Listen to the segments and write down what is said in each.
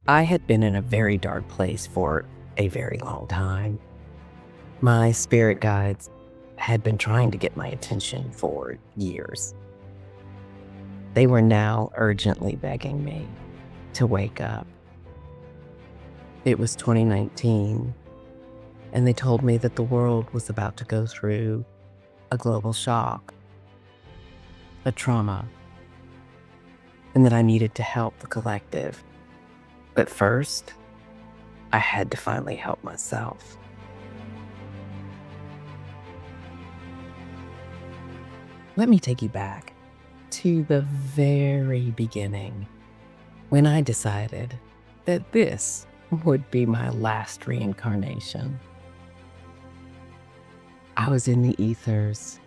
I had been in a very dark place for a very long time. My spirit guides had been trying to get my attention for years. They were now urgently begging me to wake up. It was 2019, and they told me that the world was about to go through a global shock, a trauma, and that I needed to help the collective. But first, I had to finally help myself. Let me take you back to the very beginning, when I decided that this would be my last reincarnation. I was in the ethers,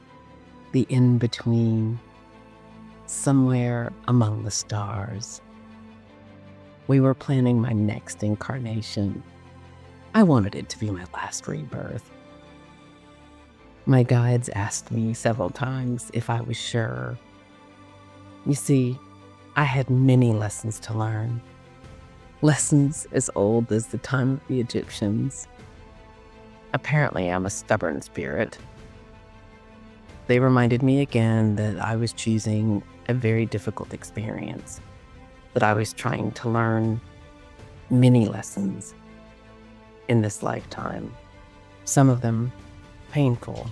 the in-between, somewhere among the stars. We were planning my next incarnation. I wanted it to be my last rebirth. My guides asked me several times if I was sure. You see, I had many lessons to learn. Lessons as old as the time of the Egyptians. Apparently, I'm a stubborn spirit. They reminded me again that I was choosing a very difficult experience, that I was trying to learn many lessons in this lifetime, some of them painful.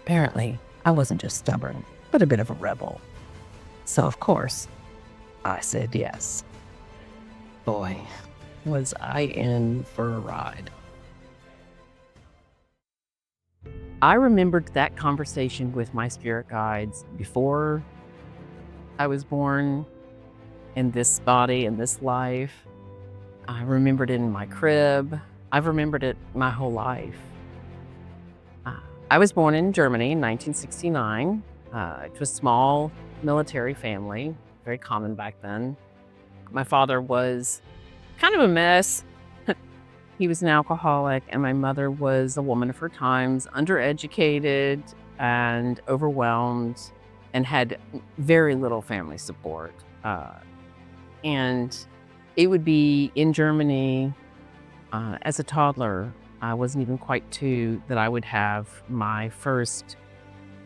Apparently, I wasn't just stubborn, but a bit of a rebel. So, of course, I said yes. Boy, was I in for a ride. I remembered that conversation with my spirit guides before I was born in this body, in this life. I remembered it in my crib. I've remembered it my whole life. I was born in Germany in 1969 to a small military family, very common back then. My father was kind of a mess. He was an alcoholic, and my mother was a woman of her times, undereducated and overwhelmed, and had very little family support. And it would be in Germany as a toddler, I wasn't even quite 2, that I would have my first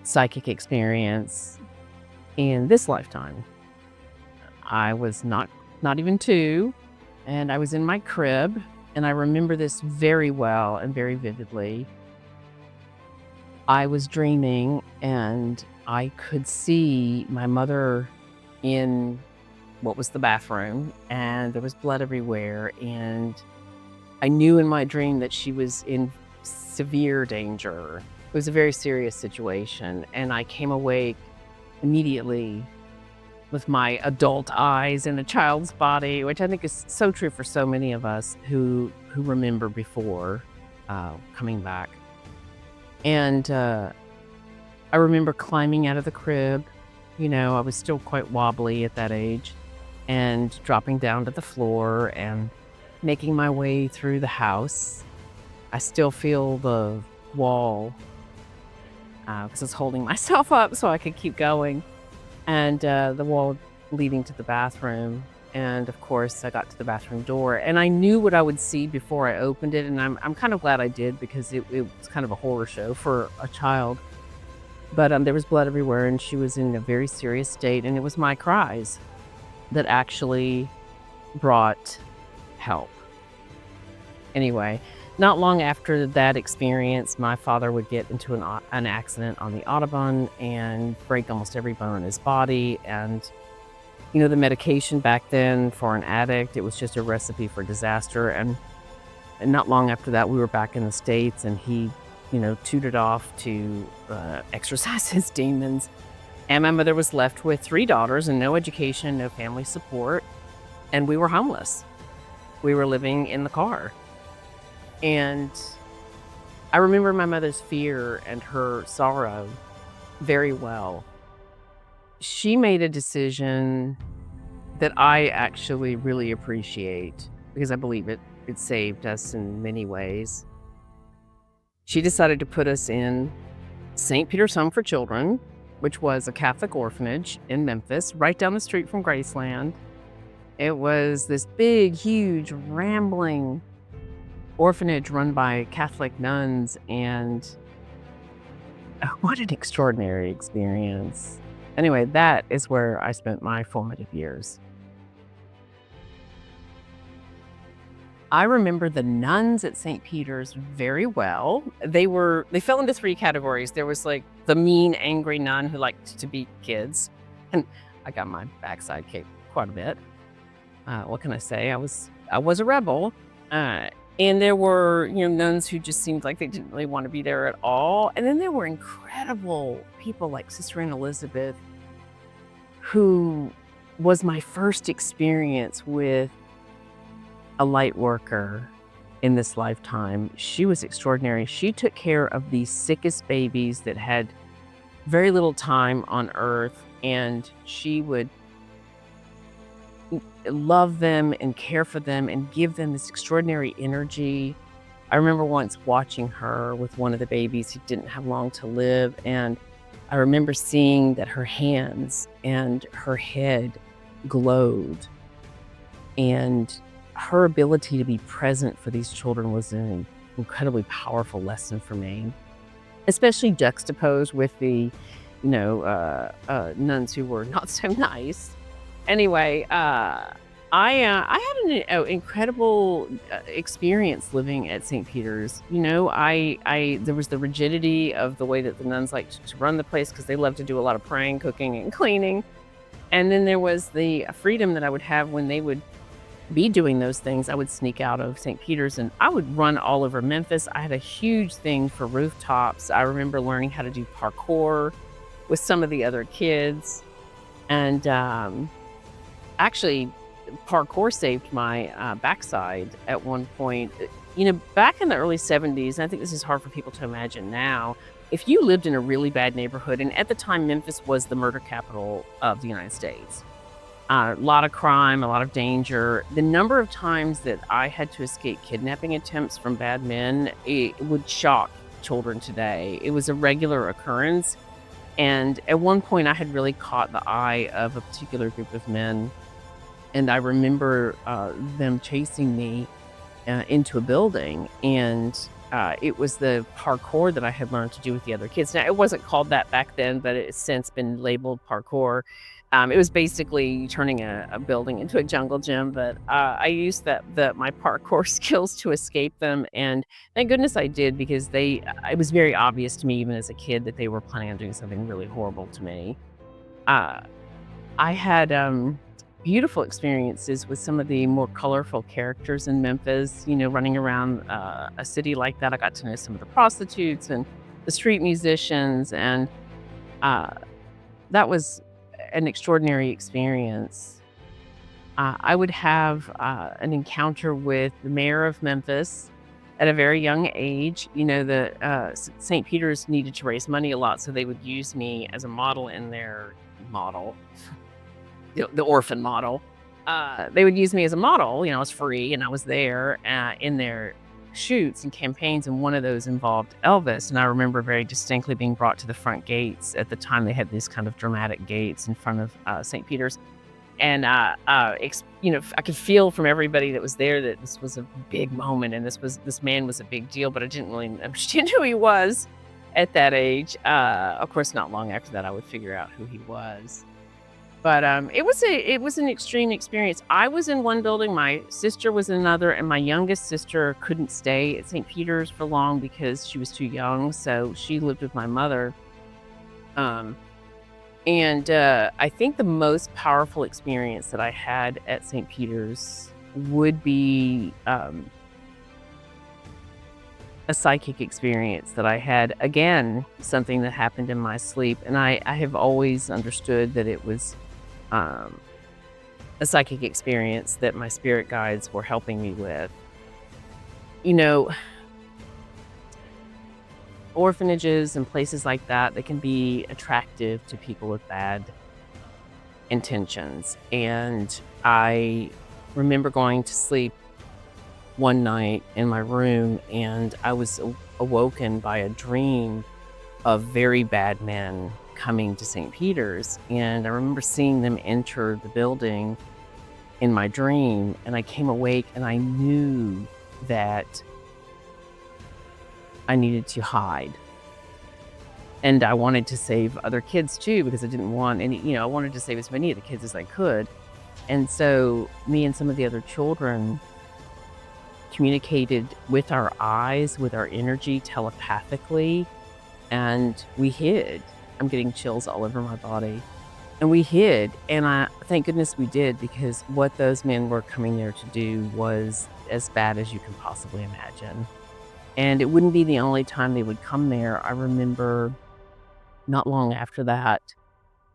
psychic experience in this lifetime. I was not even 2, and I was in my crib, and I remember this very well and very vividly. I was dreaming, and I could see my mother in what was the bathroom, and there was blood everywhere, and I knew in my dream that she was in severe danger. It was a very serious situation, and I came awake immediately with my adult eyes in a child's body, which I think is so true for so many of us who remember before coming back. And I remember climbing out of the crib. You know, I was still quite wobbly at that age, and dropping down to the floor and making my way through the house. I still feel the wall because I was holding myself up so I could keep going, and the wall leading to the bathroom. And of course, I got to the bathroom door, and I knew what I would see before I opened it, and I'm kind of glad I did, because it was kind of a horror show for a child. But there was blood everywhere, and she was in a very serious state, and it was my cries that actually brought help. Anyway, not long after that experience, my father would get into an accident on the Autobahn and break almost every bone in his body. And, you know, the medication back then for an addict, it was just a recipe for disaster. And not long after that, we were back in the States, and he, you know, tooted off to exorcise his demons. And my mother was left with 3 daughters and no education, no family support. And we were homeless. We were living in the car. And I remember my mother's fear and her sorrow very well. She made a decision that I actually really appreciate, because I believe it saved us in many ways. She decided to put us in St. Peter's Home for Children, which was a Catholic orphanage in Memphis, right down the street from Graceland. It was this big, huge, rambling orphanage run by Catholic nuns, and what an extraordinary experience. Anyway, that is where I spent my formative years. I remember the nuns at St. Peter's very well. They fell into 3 categories. There was, like, the mean, angry nun who liked to beat kids, and I got my backside kicked quite a bit. What can I say? I was a rebel. Uh, and there were, nuns who just seemed like they didn't really want to be there at all. And then there were incredible people like Sister Anne Elizabeth, who was my first experience with a light worker in this lifetime. She was extraordinary. She took care of the sickest babies that had very little time on earth, and she would love them and care for them and give them this extraordinary energy. I remember once watching her with one of the babies who didn't have long to live, and I remember seeing that her hands and her head glowed, and her ability to be present for these children was an incredibly powerful lesson for me, especially juxtaposed with the, nuns who were not so nice. Anyway, I had an incredible experience living at St. Peter's. I there was the rigidity of the way that the nuns liked to run the place because they loved to do a lot of praying, cooking, and cleaning. And then there was the freedom that I would have when they would be doing those things. I would sneak out of St. Peter's and I would run all over Memphis. I had a huge thing for rooftops. I remember learning how to do parkour with some of the other kids. And actually, parkour saved my backside at one point. Back in the early 70s, and I think this is hard for people to imagine now, if you lived in a really bad neighborhood, and at the time, Memphis was the murder capital of the United States, a lot of crime, a lot of danger. The number of times that I had to escape kidnapping attempts from bad men, it would shock children today. It was a regular occurrence. And at one point, I had really caught the eye of a particular group of men. And I remember them chasing me into a building. And it was the parkour that I had learned to do with the other kids. Now, it wasn't called that back then, but it's since been labeled parkour. It was basically turning a building into a jungle gym, but I used my parkour skills to escape them, and thank goodness I did, because it was very obvious to me even as a kid that they were planning on doing something really horrible to me. Uh, I had beautiful experiences with some of the more colorful characters in Memphis, running around a city like that. I got to know some of the prostitutes and the street musicians, and that was an extraordinary experience. I would have an encounter with the mayor of Memphis at a very young age. St. Peter's needed to raise money a lot, so they would use me as a model in their model, the orphan model. They would use me as a model. I was free, and I was there in their shoots and campaigns, and one of those involved Elvis. And I remember very distinctly being brought to the front gates. At the time, they had these kind of dramatic gates in front of St. Peter's. And, I could feel from everybody that was there that this was a big moment, and this man was a big deal, but I didn't really understand who he was at that age. Of course, not long after that, I would figure out who he was. But it was an extreme experience. I was in one building, my sister was in another, and my youngest sister couldn't stay at St. Peter's for long because she was too young, so she lived with my mother. I think the most powerful experience that I had at St. Peter's would be a psychic experience that I had. Again, something that happened in my sleep, and I have always understood that it was a psychic experience that my spirit guides were helping me with. Orphanages and places like that, they can be attractive to people with bad intentions. And I remember going to sleep one night in my room, and I was awoken by a dream of very bad men coming to St. Peter's. And I remember seeing them enter the building, in my dream, and I came awake and I knew that I needed to hide. And I wanted to save other kids too, because I didn't want any, I wanted to save as many of the kids as I could. And so me and some of the other children communicated with our eyes, with our energy, telepathically, and we hid. I'm getting chills all over my body. And we hid, and thank goodness we did, because what those men were coming there to do was as bad as you can possibly imagine. And it wouldn't be the only time they would come there. I remember not long after that,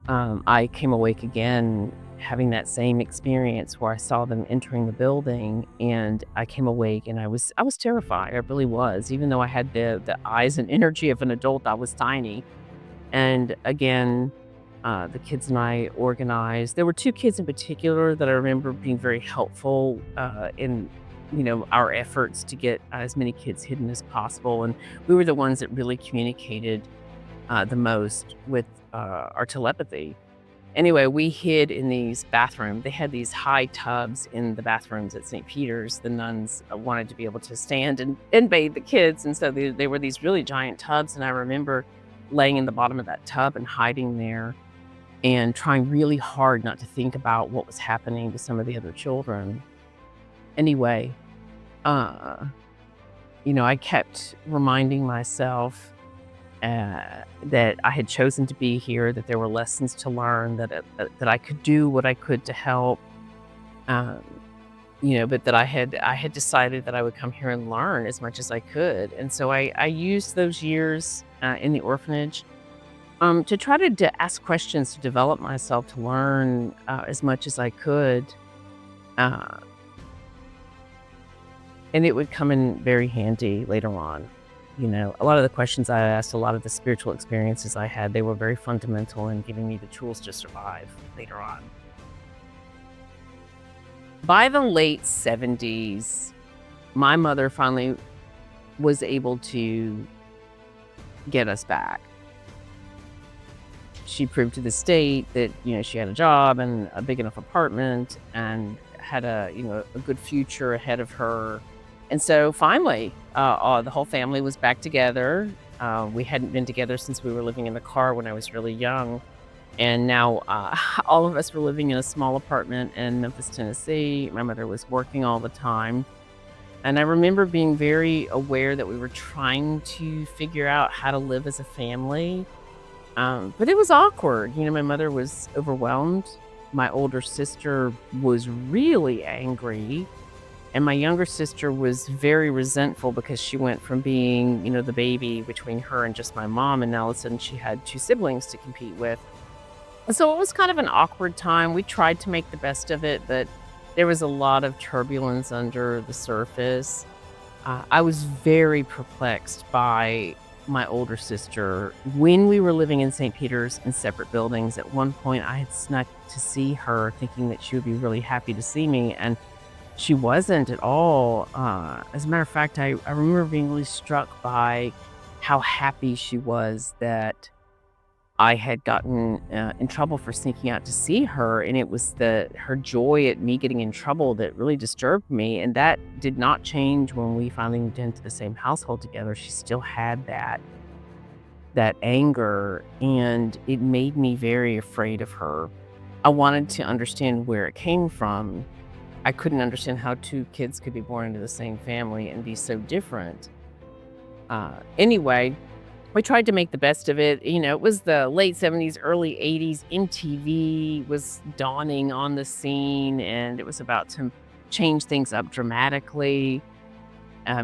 I came awake again, having that same experience where I saw them entering the building, and I came awake and I was terrified. I really was. Even though I had the eyes and energy of an adult, I was tiny. And again, the kids and I organized. There were two kids in particular that I remember being very helpful in our efforts to get as many kids hidden as possible. And we were the ones that really communicated the most with our telepathy. Anyway, we hid in these bathrooms. They had these high tubs in the bathrooms at St. Peter's. The nuns wanted to be able to stand and bathe the kids. And so they were these really giant tubs. And I remember laying in the bottom of that tub and hiding there and trying really hard not to think about what was happening to some of the other children. Anyway, I kept reminding myself that I had chosen to be here, that there were lessons to learn, that I could do what I could to help, but that I had decided that I would come here and learn as much as I could. And so I used those years in the orphanage to try to ask questions, to develop myself, to learn as much as I could. And it would come in very handy later on. A lot of the questions I asked, a lot of the spiritual experiences I had, they were very fundamental in giving me the tools to survive later on. By the late 70s, my mother finally was able to get us back. She proved to the state that, she had a job and a big enough apartment and had a good future ahead of her. And so finally, the whole family was back together. We hadn't been together since we were living in the car when I was really young. And now all of us were living in a small apartment in Memphis, Tennessee. My mother was working all the time. And I remember being very aware that we were trying to figure out how to live as a family. But it was awkward. My mother was overwhelmed. My older sister was really angry. And my younger sister was very resentful because she went from being, the baby between her and just my mom. And now all of a sudden she had two siblings to compete with. And so it was kind of an awkward time. We tried to make the best of it, but there was a lot of turbulence under the surface. I was very perplexed by my older sister. When we were living in St. Peter's in separate buildings, at one point I had snuck to see her thinking that she would be really happy to see me, and she wasn't at all. As a matter of fact, I remember being really struck by how happy she was that I had gotten in trouble for sneaking out to see her, and it was her joy at me getting in trouble that really disturbed me, and that did not change when we finally moved into the same household together. She still had that anger, and it made me very afraid of her. I wanted to understand where it came from. I couldn't understand how two kids could be born into the same family and be so different. Anyway, we tried to make the best of it. It was the late 70s, early 80s. MTV was dawning on the scene, and it was about to change things up dramatically.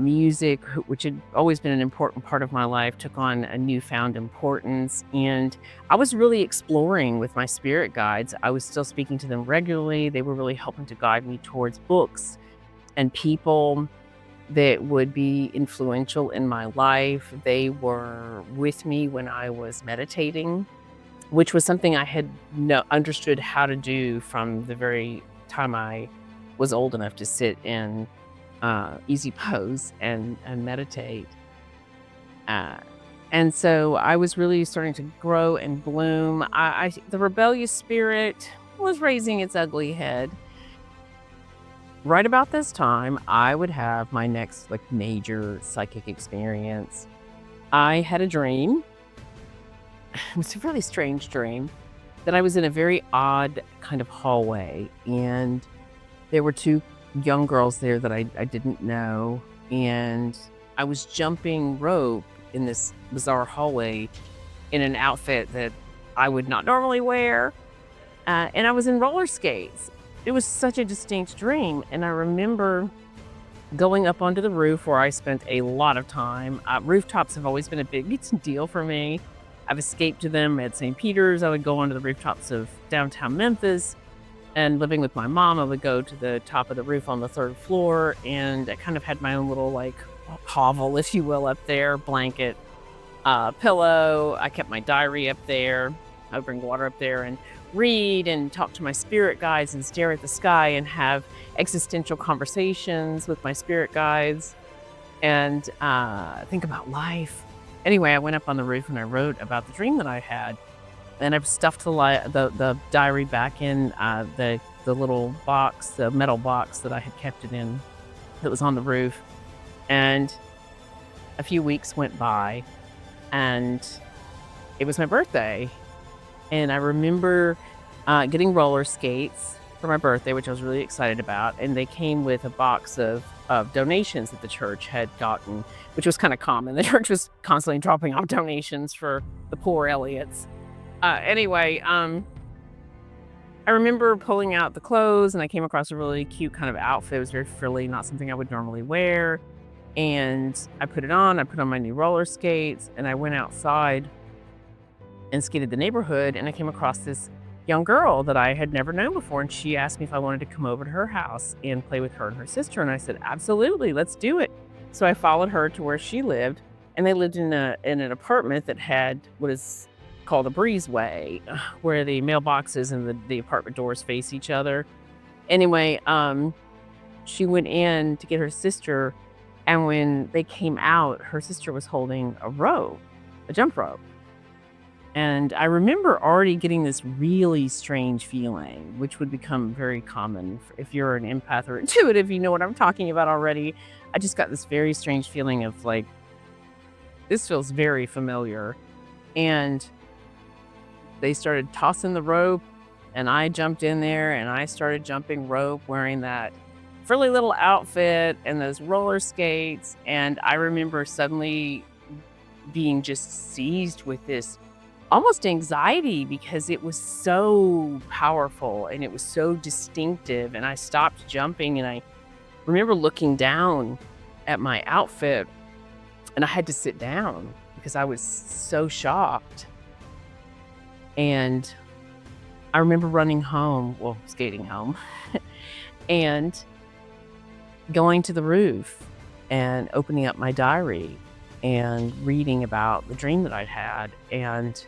Music, which had always been an important part of my life, took on a newfound importance. And I was really exploring with my spirit guides. I was still speaking to them regularly. They were really helping to guide me towards books and people that would be influential in my life. They were with me when I was meditating, which was something I had understood how to do from the very time I was old enough to sit in easy pose and meditate. And so I was really starting to grow and bloom. The rebellious spirit was raising its ugly head. right about this time, I would have my next like major psychic experience. I had a dream. It was a really strange dream that I was in a very odd kind of hallway, and there were two young girls there that I didn't know, and I was jumping rope in this bizarre hallway in an outfit that I would not normally wear, and I was in roller skates. It was such a distinct dream, and I remember going up onto the roof where I spent a lot of time. Rooftops have always been a big deal for me. I've escaped to them at St. Peter's. I would go onto the rooftops of downtown Memphis, and living with my mom, I would go to the top of the roof on the third floor, and I kind of had my own little like hovel, if you will, up there, blanket, pillow. I kept my diary up there. I would bring water up there and read and talk to my spirit guides and stare at the sky and have existential conversations with my spirit guides and think about life. Anyway, I went up on the roof and I wrote about the dream that I had, and I've stuffed the diary back in the little box, the metal box that I had kept it in, that was on the roof. And a few weeks went by, and it was my birthday. And I remember getting roller skates for my birthday, which I was really excited about. And they came with a box of donations that the church had gotten, which was kind of common. The church was constantly dropping off donations for the poor Elliots. Anyway, I remember pulling out the clothes, and I came across a really cute kind of outfit. It was very frilly, not something I would normally wear. And I put it on. I put on my new roller skates, and I went outside and skated the neighborhood, and I came across this young girl that I had never known before, and she asked me if I wanted to come over to her house and play with her and her sister, and I said, absolutely, let's do it. So I followed her to where she lived, and they lived in an apartment that had what is called a breezeway, where the mailboxes and the apartment doors face each other. Anyway, she went in to get her sister, and when they came out, her sister was holding a rope, a jump rope. And I remember already getting this really strange feeling, which would become very common if you're an empath or intuitive, you know what I'm talking about already. I just got this very strange feeling of like, this feels very familiar. And they started tossing the rope, and I jumped in there, and I started jumping rope wearing that frilly little outfit and those roller skates. And I remember suddenly being just seized with this almost anxiety, because it was so powerful and it was so distinctive. And I stopped jumping, and I remember looking down at my outfit, and I had to sit down because I was so shocked. And I remember running home, well, skating home, and going to the roof and opening up my diary and reading about the dream that I'd had, and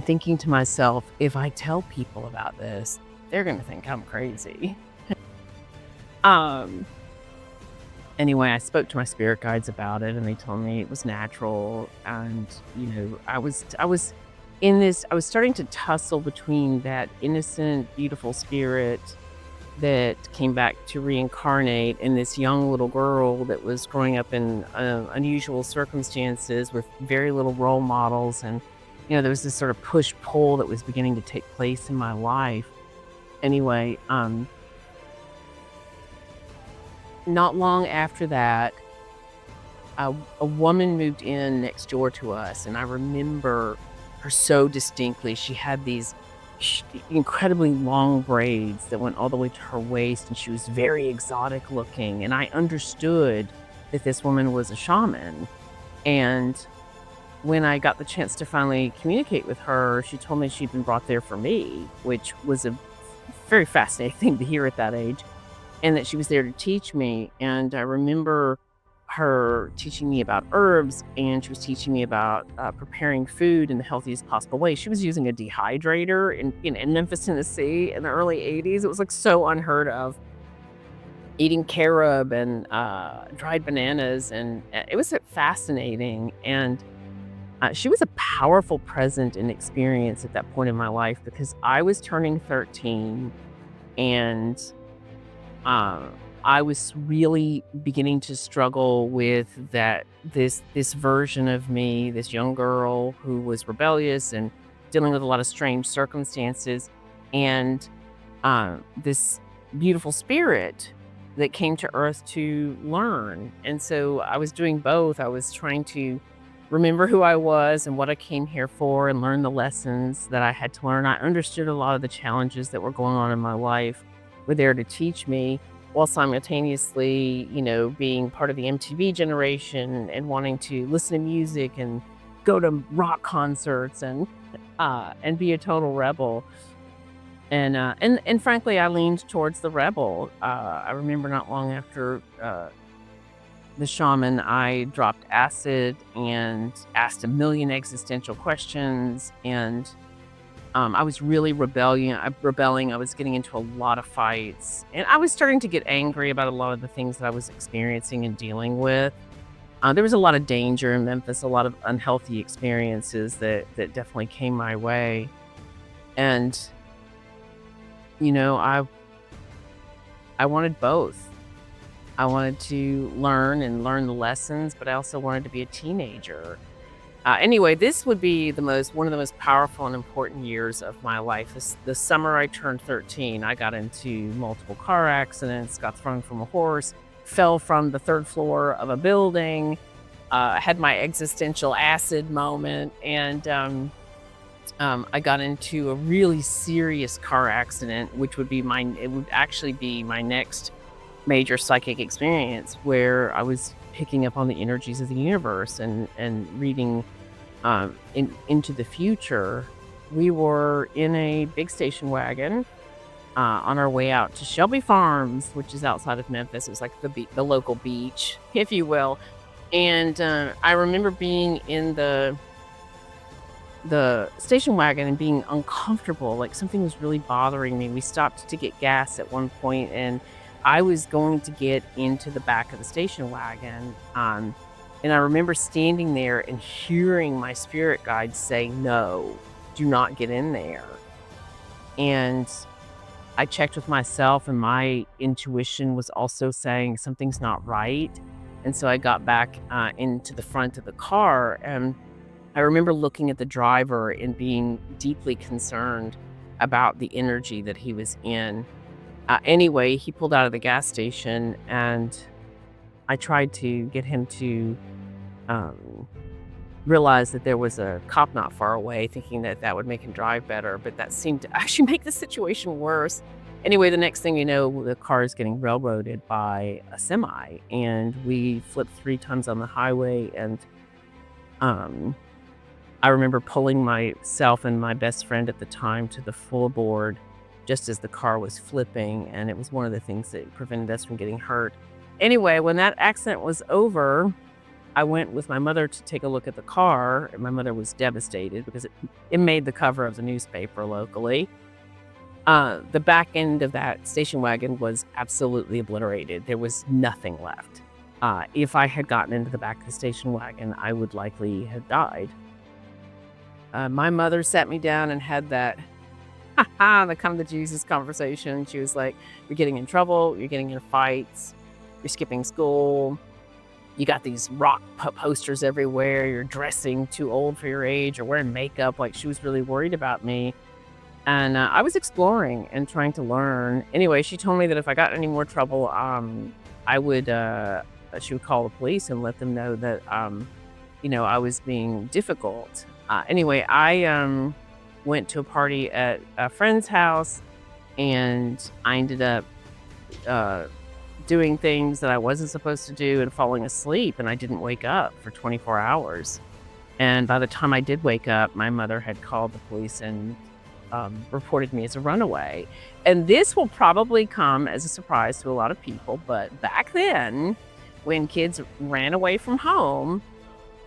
thinking to myself, if I tell people about this, they're going to think I'm crazy. Anyway, I spoke to my spirit guides about it, and they told me it was natural. And, you know, I was starting to tussle between that innocent, beautiful spirit that came back to reincarnate and this young little girl that was growing up in unusual circumstances with very little role models. And, you know, there was this sort of push-pull that was beginning to take place in my life. Anyway, not long after that, a woman moved in next door to us, and I remember her so distinctly. She had these incredibly long braids that went all the way to her waist, and she was very exotic looking. And I understood that this woman was a shaman. And when I got the chance to finally communicate with her, she told me she'd been brought there for me, which was a very fascinating thing to hear at that age, and that she was there to teach me. And I remember her teaching me about herbs, and she was teaching me about preparing food in the healthiest possible way. She was using a dehydrator in Memphis, Tennessee in the early 80s. It was like so unheard of. Eating carob and dried bananas, and it was fascinating. And she was a powerful presence and experience at that point in my life, because I was turning 13, And I was really beginning to struggle with this version of me, this young girl who was rebellious and dealing with a lot of strange circumstances, and this beautiful spirit that came to Earth to learn. And so I was doing both. I was trying to remember who I was and what I came here for and learn the lessons that I had to learn. I understood a lot of the challenges that were going on in my life were there to teach me, while simultaneously, being part of the MTV generation and wanting to listen to music and go to rock concerts and be a total rebel. And frankly, I leaned towards the rebel. I remember not long after the shaman, I dropped acid and asked a million existential questions, and I was really rebelling. I was getting into a lot of fights, and I was starting to get angry about a lot of the things that I was experiencing and dealing with. There was a lot of danger in Memphis, a lot of unhealthy experiences that definitely came my way. And, I wanted both. I wanted to learn the lessons, but I also wanted to be a teenager. Anyway, this would be one of the most powerful and important years of my life. The summer I turned 13, I got into multiple car accidents, got thrown from a horse, fell from the third floor of a building, had my existential acid moment, and I got into a really serious car accident, which would actually be my next major psychic experience, where I was picking up on the energies of the universe and reading into the future. We were in a big station wagon on our way out to Shelby Farms, which is outside of Memphis. It was like the local beach, if you will. And I remember being in the station wagon and being uncomfortable, like something was really bothering me. We stopped to get gas at one point, and I was going to get into the back of the station wagon. And I remember standing there and hearing my spirit guide say, "No, do not get in there." And I checked with myself, and my intuition was also saying something's not right. And so I got back into the front of the car, and I remember looking at the driver and being deeply concerned about the energy that he was in. Anyway, he pulled out of the gas station, and I tried to get him to realize that there was a cop not far away, thinking that would make him drive better, but that seemed to actually make the situation worse. Anyway, the next thing you know, the car is getting railroaded by a semi, and we flipped 3 times on the highway, and I remember pulling myself and my best friend at the time to the floorboard just as the car was flipping, and it was one of the things that prevented us from getting hurt. Anyway, when that accident was over, I went with my mother to take a look at the car, and my mother was devastated because it made the cover of the newspaper locally. The back end of that station wagon was absolutely obliterated. There was nothing left. If I had gotten into the back of the station wagon, I would likely have died. My mother sat me down and had that the come to Jesus conversation. She was like, "You're getting in trouble. You're getting in fights. You're skipping school. You got these rock posters everywhere. You're dressing too old for your age or wearing makeup." Like, she was really worried about me. And I was exploring and trying to learn. Anyway, she told me that if I got in any more trouble, she would call the police and let them know that, I was being difficult. Anyway, I went to a party at a friend's house, and I ended up doing things that I wasn't supposed to do and falling asleep, and I didn't wake up for 24 hours. And by the time I did wake up, my mother had called the police and reported me as a runaway. And this will probably come as a surprise to a lot of people, but back then, when kids ran away from home,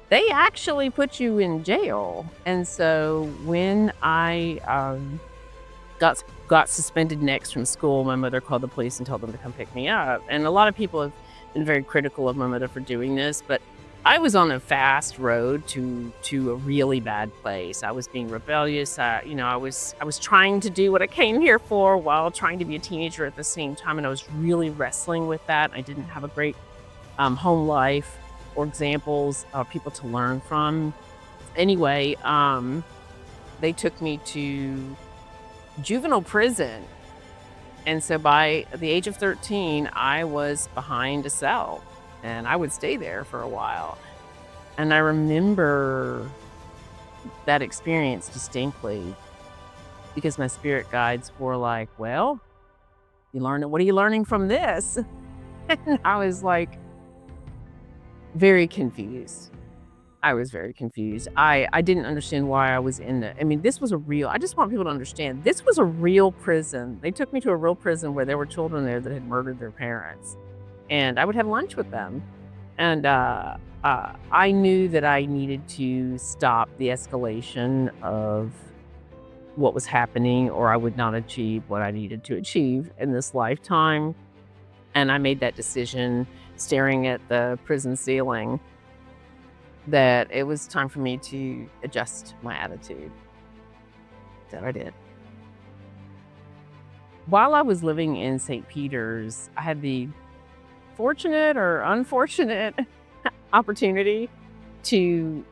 they actually put you in jail. And so when I got suspended next from school, my mother called the police and told them to come pick me up. And a lot of people have been very critical of my mother for doing this, but I was on a fast road to a really bad place. I was being rebellious. I was trying to do what I came here for while trying to be a teenager at the same time, and I was really wrestling with that. I didn't have a great home life or examples of people to learn from. Anyway, they took me to juvenile prison, and so by the age of 13, I was behind a cell, and I would stay there for a while. And I remember that experience distinctly because my spirit guides were like, "Well, what are you learning from this?" And I was like very confused. I was very confused. I didn't understand why I was in it. I mean, this was I just want people to understand, this was a real prison. They took me to a real prison where there were children there that had murdered their parents. And I would have lunch with them. And I knew that I needed to stop the escalation of what was happening, or I would not achieve what I needed to achieve in this lifetime. And I made that decision staring at the prison ceiling that it was time for me to adjust my attitude. That I did. While I was living in St. Peter's, I had the fortunate or unfortunate opportunity to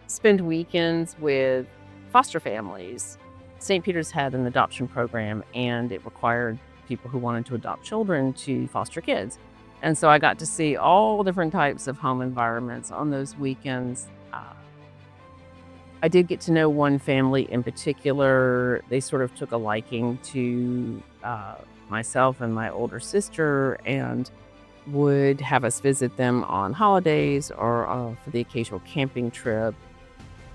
spend weekends with foster families. St. Peter's had an adoption program, and it required people who wanted to adopt children to foster kids. And so I got to see all different types of home environments on those weekends. I did get to know one family in particular. They sort of took a liking to myself and my older sister and would have us visit them on holidays or for the occasional camping trip.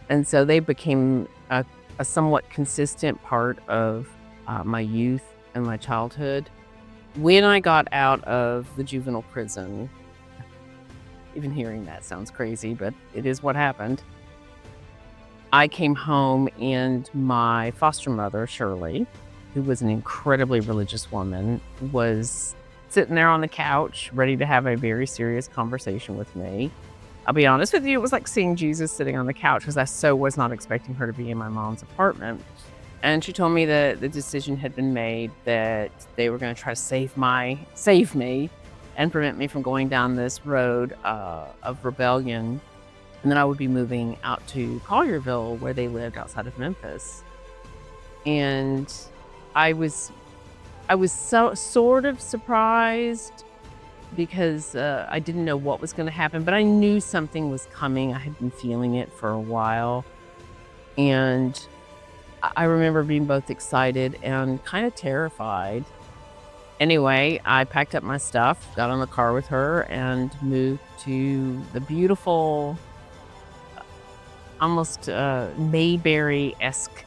And so they became a somewhat consistent part of my youth and my childhood. When I got out of the juvenile prison, even hearing that sounds crazy, but it is what happened. I came home, and my foster mother, Shirley, who was an incredibly religious woman, was sitting there on the couch, ready to have a very serious conversation with me. I'll be honest with you, it was like seeing Jesus sitting on the couch, because I so was not expecting her to be in my mom's apartment. And she told me that the decision had been made that they were going to try to save me and prevent me from going down this road of rebellion. And then I would be moving out to Collierville, where they lived outside of Memphis. And I was so sort of surprised because I didn't know what was going to happen, but I knew something was coming. I had been feeling it for a while. And I remember being both excited and kind of terrified. Anyway, I packed up my stuff, got on the car with her, and moved to the beautiful, almost Mayberry-esque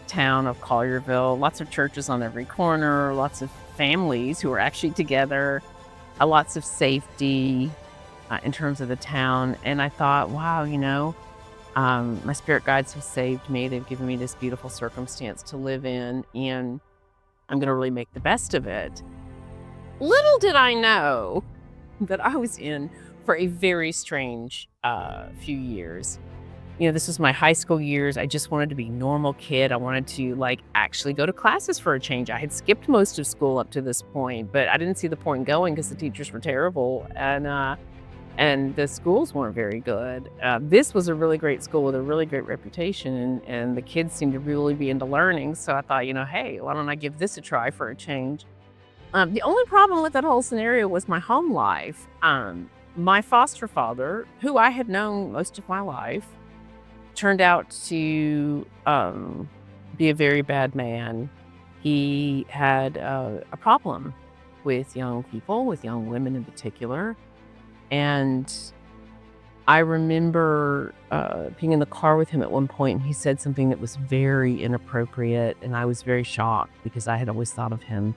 town of Collierville. Lots of churches on every corner, lots of families who are actually together, lots of safety in terms of the town. And I thought, wow, my spirit guides have saved me. They've given me this beautiful circumstance to live in, and I'm going to really make the best of it. Little did I know that I was in for a very strange few years. This was my high school years. I just wanted to be a normal kid. I wanted to actually go to classes for a change. I had skipped most of school up to this point, but I didn't see the point in going because the teachers were terrible and the schools weren't very good. This was a really great school with a really great reputation, and the kids seemed to really be into learning. So I thought, hey, why don't I give this a try for a change? The only problem with that whole scenario was my home life. My foster father, who I had known most of my life, turned out to be a very bad man. He had a problem with young people, with young women in particular. And I remember being in the car with him at one point, and he said something that was very inappropriate, and I was very shocked because I had always thought of him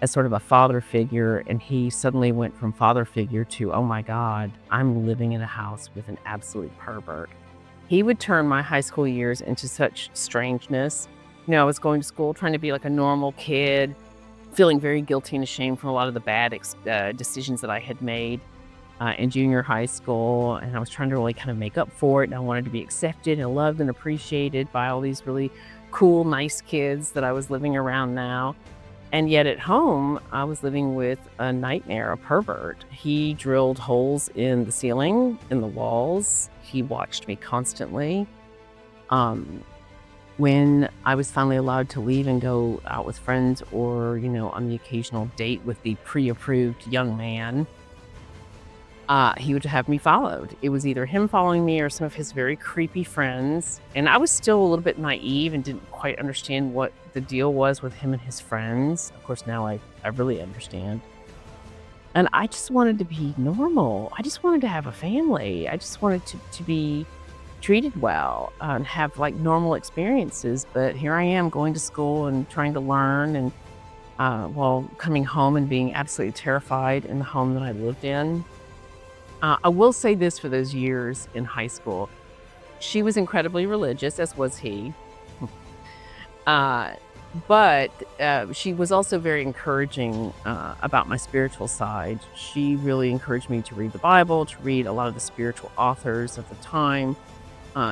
as sort of a father figure, and he suddenly went from father figure to, oh my God, I'm living in a house with an absolute pervert. He would turn my high school years into such strangeness. I was going to school trying to be like a normal kid, feeling very guilty and ashamed for a lot of the bad decisions that I had made. in junior high school, and I was trying to really kind of make up for it. And I wanted to be accepted and loved and appreciated by all these really cool, nice kids that I was living around now. And yet at home, I was living with a nightmare, a pervert. He drilled holes in the ceiling, in the walls. He watched me constantly. Um, when I was finally allowed to leave and go out with friends or, on the occasional date with the pre-approved young man, he would have me followed. It was either him following me or some of his very creepy friends. And I was still a little bit naive and didn't quite understand what the deal was with him and his friends. Of course, now I really understand. And I just wanted to be normal. I just wanted to have a family. I just wanted to be treated well and have like normal experiences. But here I am going to school and trying to learn and while coming home and being absolutely terrified in the home that I lived in. I will say this for those years in high school. She was incredibly religious, as was he. But she was also very encouraging about my spiritual side. She really encouraged me to read the Bible, to read a lot of the spiritual authors of the time,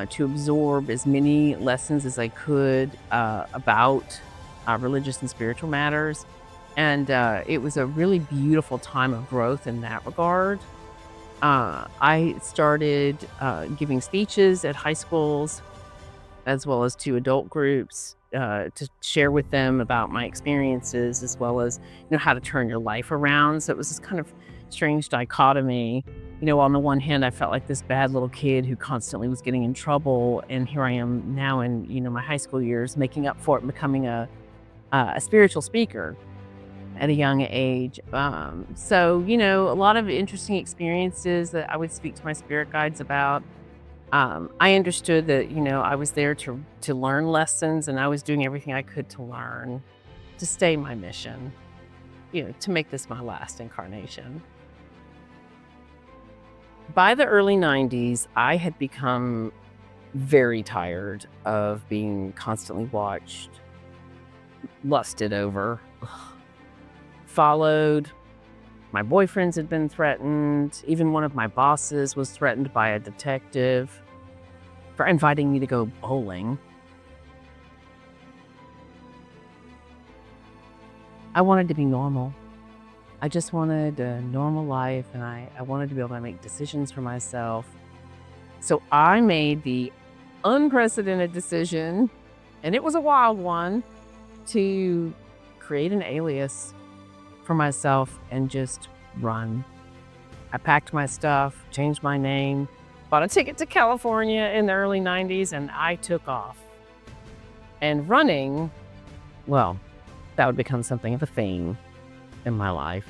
to absorb as many lessons as I could about religious and spiritual matters. And it was a really beautiful time of growth in that regard. I started giving speeches at high schools as well as to adult groups to share with them about my experiences as well as, how to turn your life around. So it was this kind of strange dichotomy. On the one hand, I felt like this bad little kid who constantly was getting in trouble. And here I am now in, my high school years, making up for it and becoming a spiritual speaker at a young age. So, a lot of interesting experiences that I would speak to my spirit guides about. I understood that, I was there to learn lessons, and I was doing everything I could to learn, to stay my mission, to make this my last incarnation. By the early 90s, I had become very tired of being constantly watched, lusted over, followed. My boyfriends had been threatened. Even one of my bosses was threatened by a detective for inviting me to go bowling. I wanted to be normal. I just wanted a normal life, and I wanted to be able to make decisions for myself. So I made the unprecedented decision, and it was a wild one, to create an alias for myself and just run. I packed my stuff, changed my name, bought a ticket to California in the early 90s, and I took off. And running, well, that would become something of a thing in my life.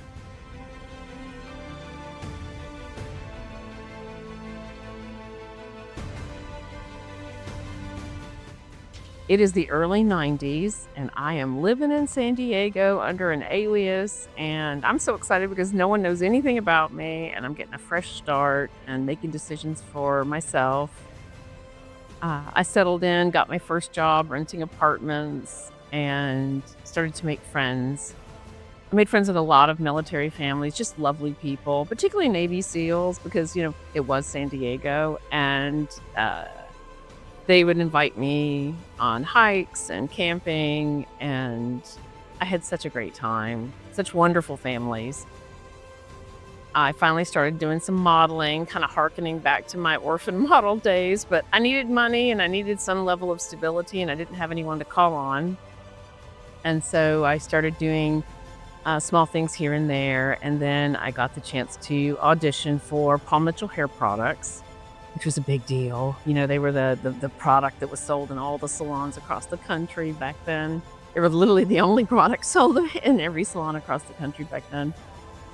It is the early 90s, and I am living in San Diego under an alias, and I'm so excited because no one knows anything about me, and I'm getting a fresh start and making decisions for myself. I settled in, got my first job renting apartments, and started to make friends. I made friends with a lot of military families, just lovely people, particularly Navy SEALs, because, it was San Diego, and they would invite me on hikes and camping, and I had such a great time. Such wonderful families. I finally started doing some modeling, kind of hearkening back to my orphan model days, but I needed money and I needed some level of stability, and I didn't have anyone to call on. And so I started doing small things here and there, and then I got the chance to audition for Paul Mitchell hair products, which was a big deal. They were the product that was sold in all the salons across the country back then. They were literally the only product sold in every salon across the country back then.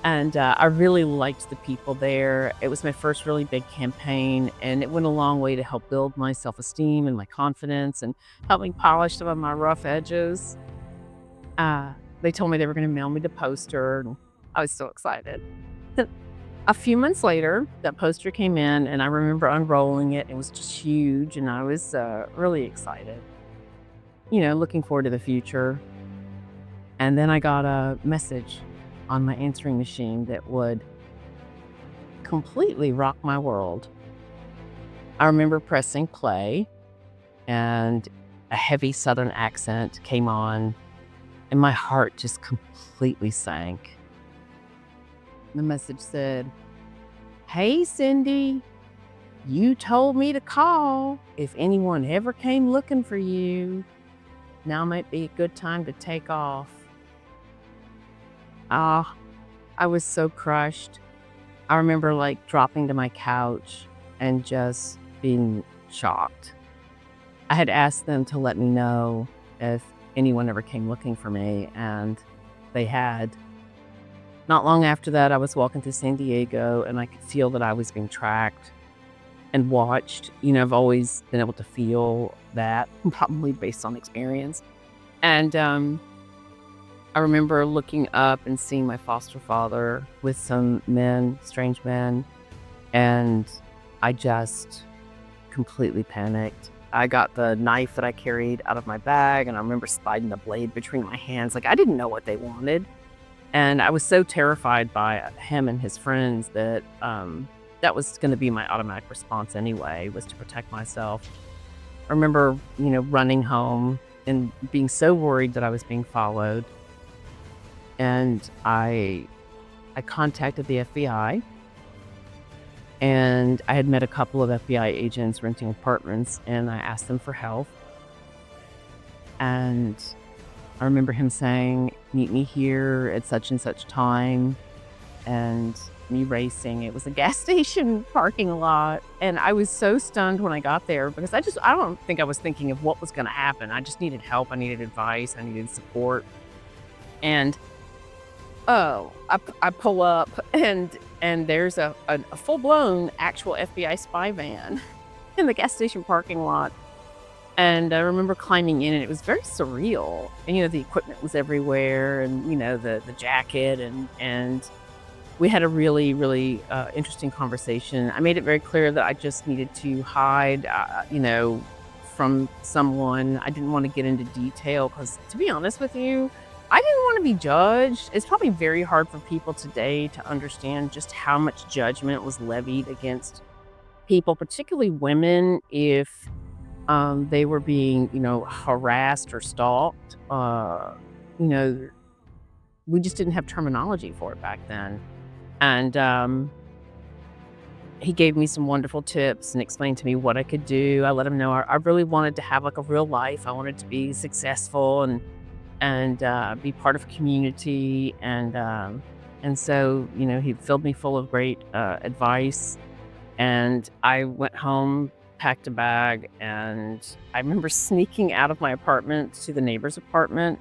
And I really liked the people there. It was my first really big campaign, and it went a long way to help build my self-esteem and my confidence and help me polish some of my rough edges. They told me they were going to mail me the poster, and I was so excited. A few months later, that poster came in, and I remember unrolling it. It was just huge, and I was really excited, looking forward to the future. And then I got a message on my answering machine that would completely rocked my world. I remember pressing play, and a heavy Southern accent came on, and my heart just completely sank. The message said, "Hey, Cindy, you told me to call if anyone ever came looking for you. Now might be a good time to take off." Ah, I was so crushed. I remember dropping to my couch and just being shocked. I had asked them to let me know if anyone ever came looking for me, and they had. Not long after that, I was walking through San Diego, and I could feel that I was being tracked and watched. I've always been able to feel that, probably based on experience. And I remember looking up and seeing my foster father with some men, strange men, and I just completely panicked. I got the knife that I carried out of my bag, and I remember sliding the blade between my hands. I didn't know what they wanted. And I was so terrified by him and his friends that that was going to be my automatic response anyway, was to protect myself. I remember, running home and being so worried that I was being followed. And I contacted the FBI, and I had met a couple of FBI agents renting apartments, and I asked them for help. And I remember him saying, "Meet me here at such and such time," and me racing. It was a gas station parking lot, and I was so stunned when I got there because I don't think I was thinking of what was going to happen. I just needed help. I needed advice. I needed support. And I pull up, and there's a full-blown actual FBI spy van in the gas station parking lot. And I remember climbing in, and it was very surreal. And, the equipment was everywhere, and, the jacket, and we had a really, really interesting conversation. I made it very clear that I just needed to hide, from someone. I didn't want to get into detail because, to be honest with you, I didn't want to be judged. It's probably very hard for people today to understand just how much judgment was levied against people, particularly women, if they were being, harassed or stalked. We just didn't have terminology for it back then. And he gave me some wonderful tips and explained to me what I could do. I let him know I really wanted to have a real life. I wanted to be successful and be part of a community. And so, he filled me full of great advice. And I went home, packed a bag, and I remember sneaking out of my apartment to the neighbor's apartment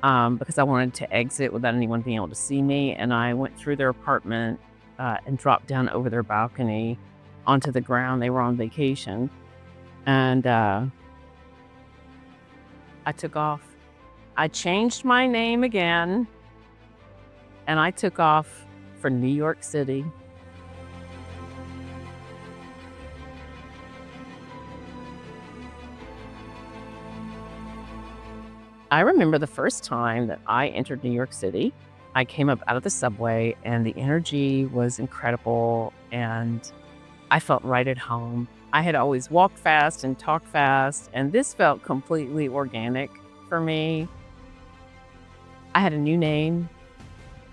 because I wanted to exit without anyone being able to see me. And I went through their apartment and dropped down over their balcony onto the ground. They were on vacation. And I took off. I changed my name again, and I took off for New York City. I remember the first time that I entered New York City. I came up out of the subway, and the energy was incredible, and I felt right at home. I had always walked fast and talked fast, and this felt completely organic for me. I had a new name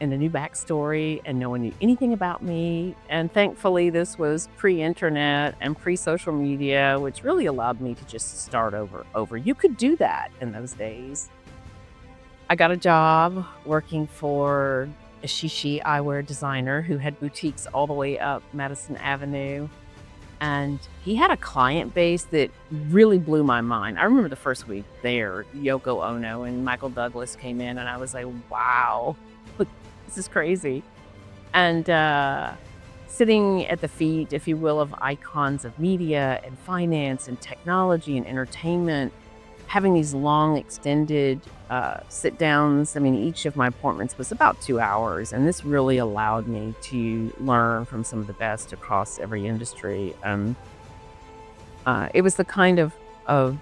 and a new backstory, and no one knew anything about me. And thankfully, this was pre-internet and pre-social media, which really allowed me to just start over. You could do that in those days. I got a job working for a shishi eyewear designer who had boutiques all the way up Madison Avenue. And he had a client base that really blew my mind. I remember the first week there, Yoko Ono and Michael Douglas came in, and I was like, wow, look, this is crazy. And sitting at the feet, if you will, of icons of media and finance and technology and entertainment, having these long extended sit downs. I mean, each of my appointments was about 2 hours, and this really allowed me to learn from some of the best across every industry. It was the kind of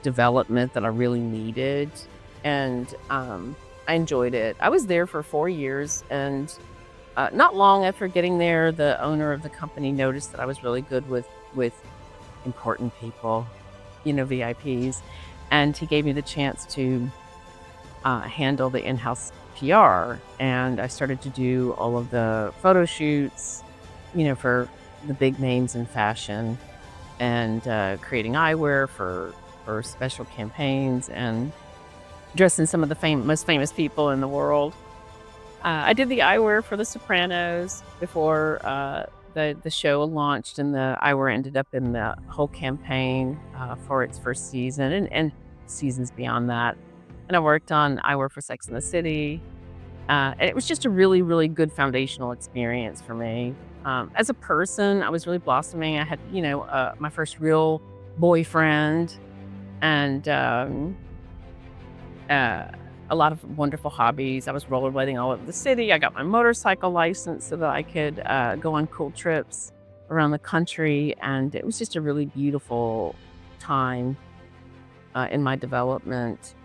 development that I really needed, and I enjoyed it. I was there for 4 years, and Not long after getting there, the owner of the company noticed that I was really good with important people, VIPs, and he gave me the chance to handle the in-house PR, and I started to do all of the photo shoots, for the big names in fashion, and creating eyewear for special campaigns, and dressing some of the most famous people in the world. I did the eyewear for The Sopranos before the show launched, and the eyewear ended up in the whole campaign for its first season and seasons beyond that. And I worked on eyewear for Sex and the City. And it was just a really, really good foundational experience for me. As a person, I was really blossoming. I had, my first real boyfriend, and a lot of wonderful hobbies. I was rollerblading all over the city. I got my motorcycle license so that I could go on cool trips around the country. And it was just a really beautiful time in my development.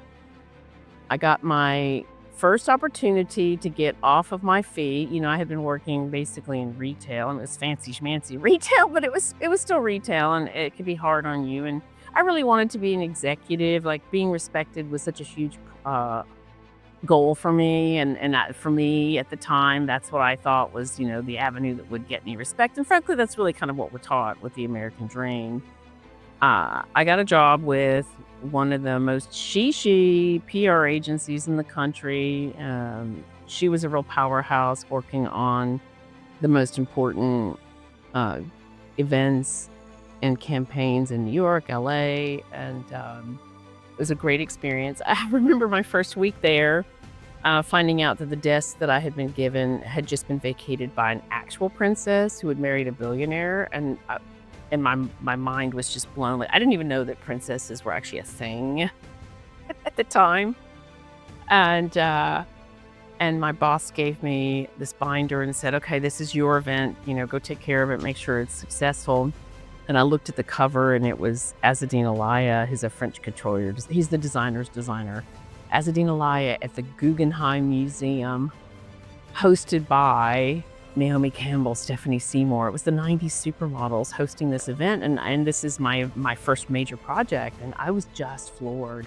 I got my first opportunity to get off of my feet. I had been working basically in retail, and it was fancy schmancy retail, but it was still retail, and it could be hard on you. And I really wanted to be an executive. Like, being respected was such a huge goal for me, and for me at the time, that's what I thought was, the avenue that would get me respect. And frankly, that's really kind of what we're taught with the American dream. I got a job with one of the most she PR agencies in the country. She was a real powerhouse, working on the most important events and campaigns in New York, LA, and it was a great experience. I remember my first week there, finding out that the desk that I had been given had just been vacated by an actual princess who had married a billionaire, and my mind was just blown. Like, I didn't even know that princesses were actually a thing at the time. And my boss gave me this binder and said, "Okay, this is your event. Go take care of it. Make sure it's successful." And I looked at the cover, and it was Azzedine Alaïa. He's a French couture. He's the designer's designer. Azzedine Alaïa at the Guggenheim Museum, hosted by Naomi Campbell, Stephanie Seymour. It was the 90s supermodels hosting this event, and this is my first major project, and I was just floored.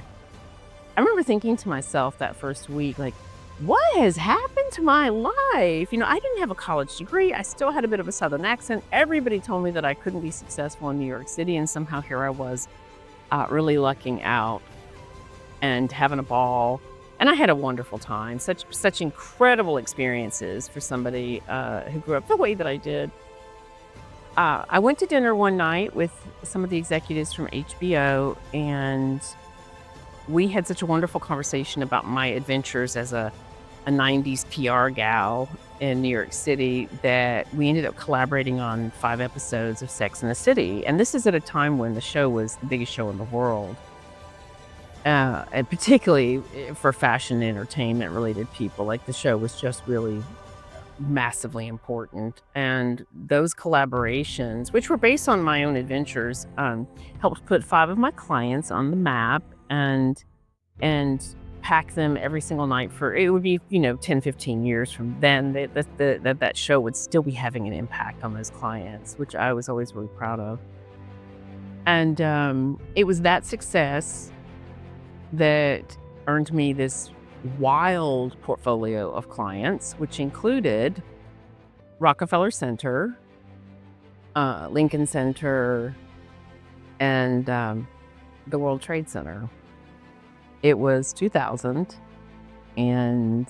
I remember thinking to myself that first week, like, what has happened to my life? I didn't have a college degree. I still had a bit of a Southern accent. Everybody told me that I couldn't be successful in New York City, and somehow here I was, really lucking out and having a ball. And I had a wonderful time, such incredible experiences for somebody who grew up the way that I did. I went to dinner one night with some of the executives from HBO, and we had such a wonderful conversation about my adventures as a 90s PR gal in New York City that we ended up collaborating on 5 episodes of Sex and the City. And this is at a time when the show was the biggest show in the world. And particularly for fashion and entertainment related people, like, the show was just really massively important. And those collaborations, which were based on my own adventures, helped put 5 of my clients on the map, and pack them every single night for, it would be, 10, 15 years from then, that show would still be having an impact on those clients, which I was always really proud of. And it was that success that earned me this wild portfolio of clients, which included Rockefeller Center, Lincoln Center, and the World Trade Center. It was 2000, and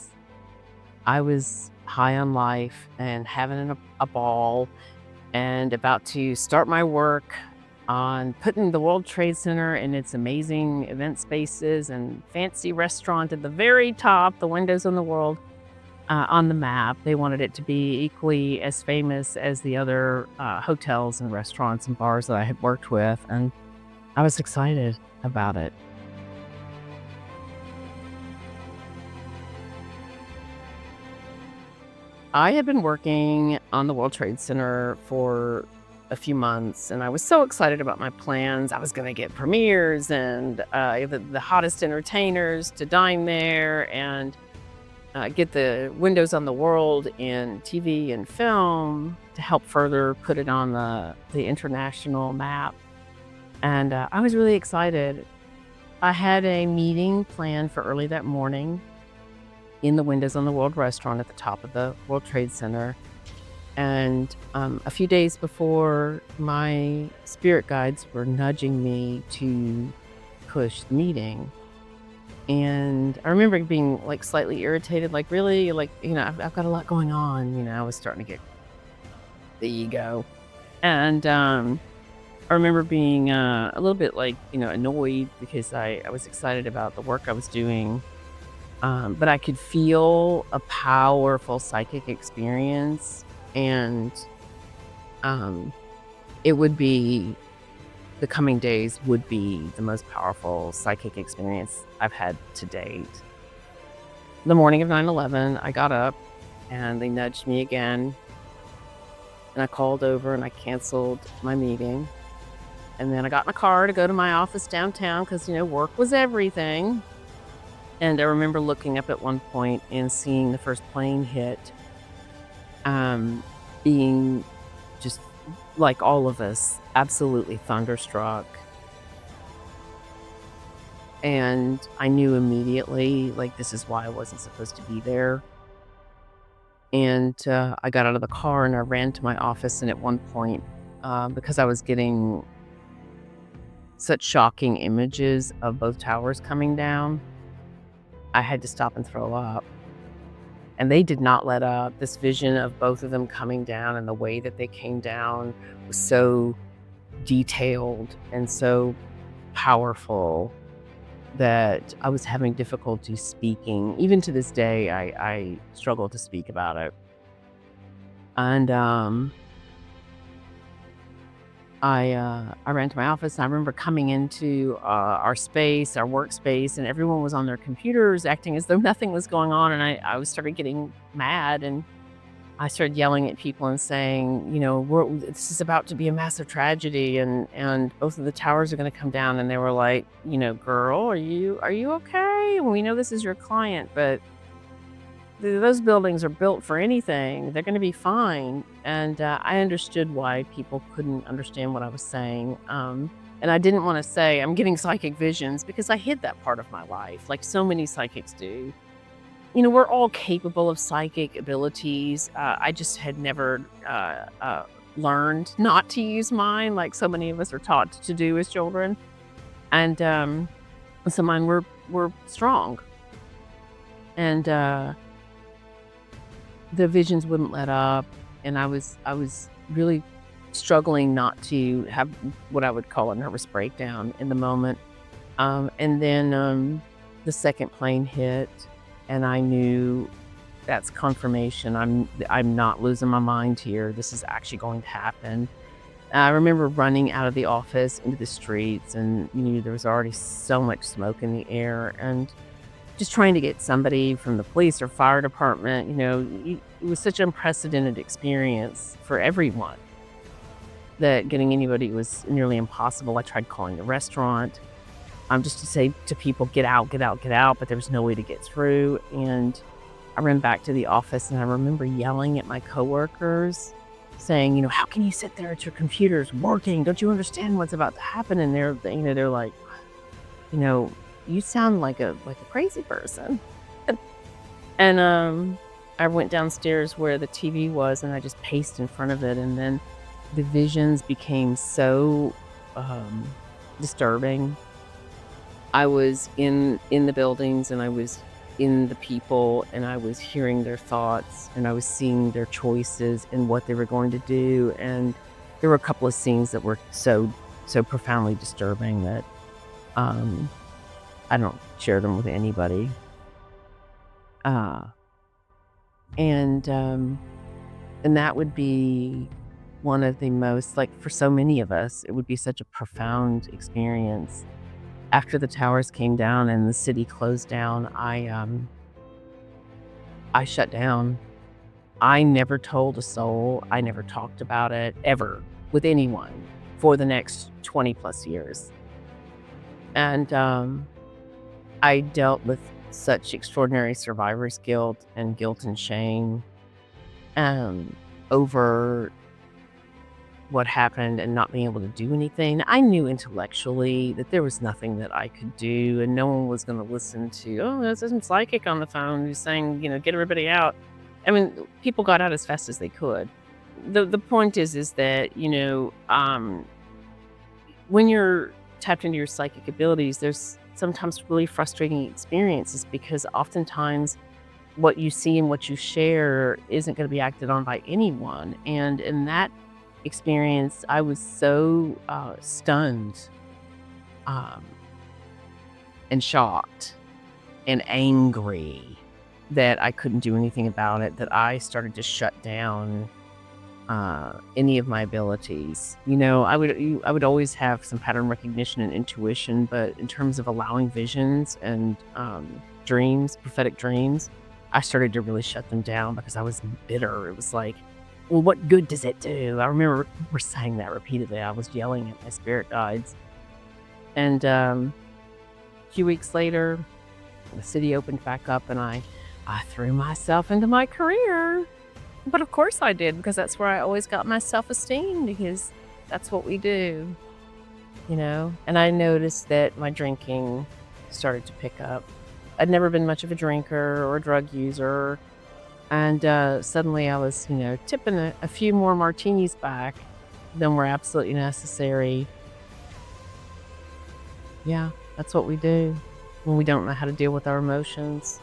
I was high on life and having a ball, and about to start my work on putting the World Trade Center and its amazing event spaces and fancy restaurant at the very top, the windows on the world, on the map. They wanted it to be equally as famous as the other hotels and restaurants and bars that I had worked with, and I was excited about it. I had been working on the World Trade Center for a few months, and I was so excited about my plans. I was going to get premieres and the hottest entertainers to dine there, and get the windows on the world in TV and film to help further put it on the international map. And I was really excited. I had a meeting planned for early that morning in the Windows on the World restaurant at the top of the World Trade Center. And a few days before, my spirit guides were nudging me to push the meeting. And I remember being like slightly irritated, like, really? Like, I've got a lot going on. I was starting to get the ego. And I remember being a little bit like, annoyed because I was excited about the work I was doing. But I could feel a powerful psychic experience. And it would be, the coming days would be the most powerful psychic experience I've had to date. The morning of 9/11, I got up and they nudged me again. And I called over and I canceled my meeting. And then I got in a car to go to my office downtown because, work was everything. And I remember looking up at one point and seeing the first plane hit, being just like all of us, absolutely thunderstruck. And I knew immediately, like, this is why I wasn't supposed to be there. And I got out of the car and I ran to my office. And at one point, because I was getting such shocking images of both towers coming down, I had to stop and throw up. And they did not let up. This vision of both of them coming down and the way that they came down was so detailed and so powerful that I was having difficulty speaking. Even to this day, I struggle to speak about it. And I ran to my office. And I remember coming into our space, our workspace, and everyone was on their computers acting as though nothing was going on. And I started getting mad, and I started yelling at people and saying, this is about to be a massive tragedy, and both of the towers are going to come down. And they were like, girl, are you okay? We know this is your client, but those buildings are built for anything. They're going to be fine. And I understood why people couldn't understand what I was saying. And I didn't want to say I'm getting psychic visions because I hid that part of my life, like so many psychics do. We're all capable of psychic abilities. I just had never learned not to use mine, like so many of us are taught to do as children. And so mine were strong. And the visions wouldn't let up, and I was really struggling not to have what I would call a nervous breakdown in the moment. And then the second plane hit, and I knew that's confirmation. I'm not losing my mind here. This is actually going to happen. I remember running out of the office into the streets, and there was already so much smoke in the air, and just trying to get somebody from the police or fire department. It was such an unprecedented experience for everyone that getting anybody was nearly impossible. I tried calling the restaurant just to say to people, get out, get out, get out, but there was no way to get through. And I ran back to the office, and I remember yelling at my coworkers saying, how can you sit there at your computers working? Don't you understand what's about to happen? And they're like, you sound like a crazy person. And I went downstairs where the TV was, and I just paced in front of it. And then the visions became so disturbing. I was in the buildings, and I was in the people, and I was hearing their thoughts, and I was seeing their choices and what they were going to do. And there were a couple of scenes that were so profoundly disturbing that I don't share them with anybody. And that would be one of the most, like, for so many of us, it would be such a profound experience. After the towers came down and the city closed down, I shut down. I never told a soul. I never talked about it ever with anyone for the next 20 plus years. And I dealt with such extraordinary survivor's guilt and shame um, over what happened and not being able to do anything. I knew intellectually that there was nothing that I could do, and no one was going to listen to, oh, there's some psychic on the phone who's saying, get everybody out. I mean, people got out as fast as they could. The point is that, when you're tapped into your psychic abilities, there's sometimes really frustrating experiences because oftentimes what you see and what you share isn't going to be acted on by anyone. And in that experience, I was so stunned um, and shocked and angry that I couldn't do anything about it, that I started to shut down any of my abilities. I would always have some pattern recognition and intuition, but in terms of allowing visions and dreams, prophetic dreams, I started to really shut them down because I was bitter. It was like, well, what good does it do? I remember we're saying that repeatedly. I was yelling at my spirit guides. And a few weeks later, the city opened back up and I threw myself into my career. But of course I did, because that's where I always got my self-esteem, because that's what we do, And I noticed that my drinking started to pick up. I'd never been much of a drinker or a drug user. And suddenly I was, tipping a few more martinis back than were absolutely necessary. Yeah, that's what we do when we don't know how to deal with our emotions,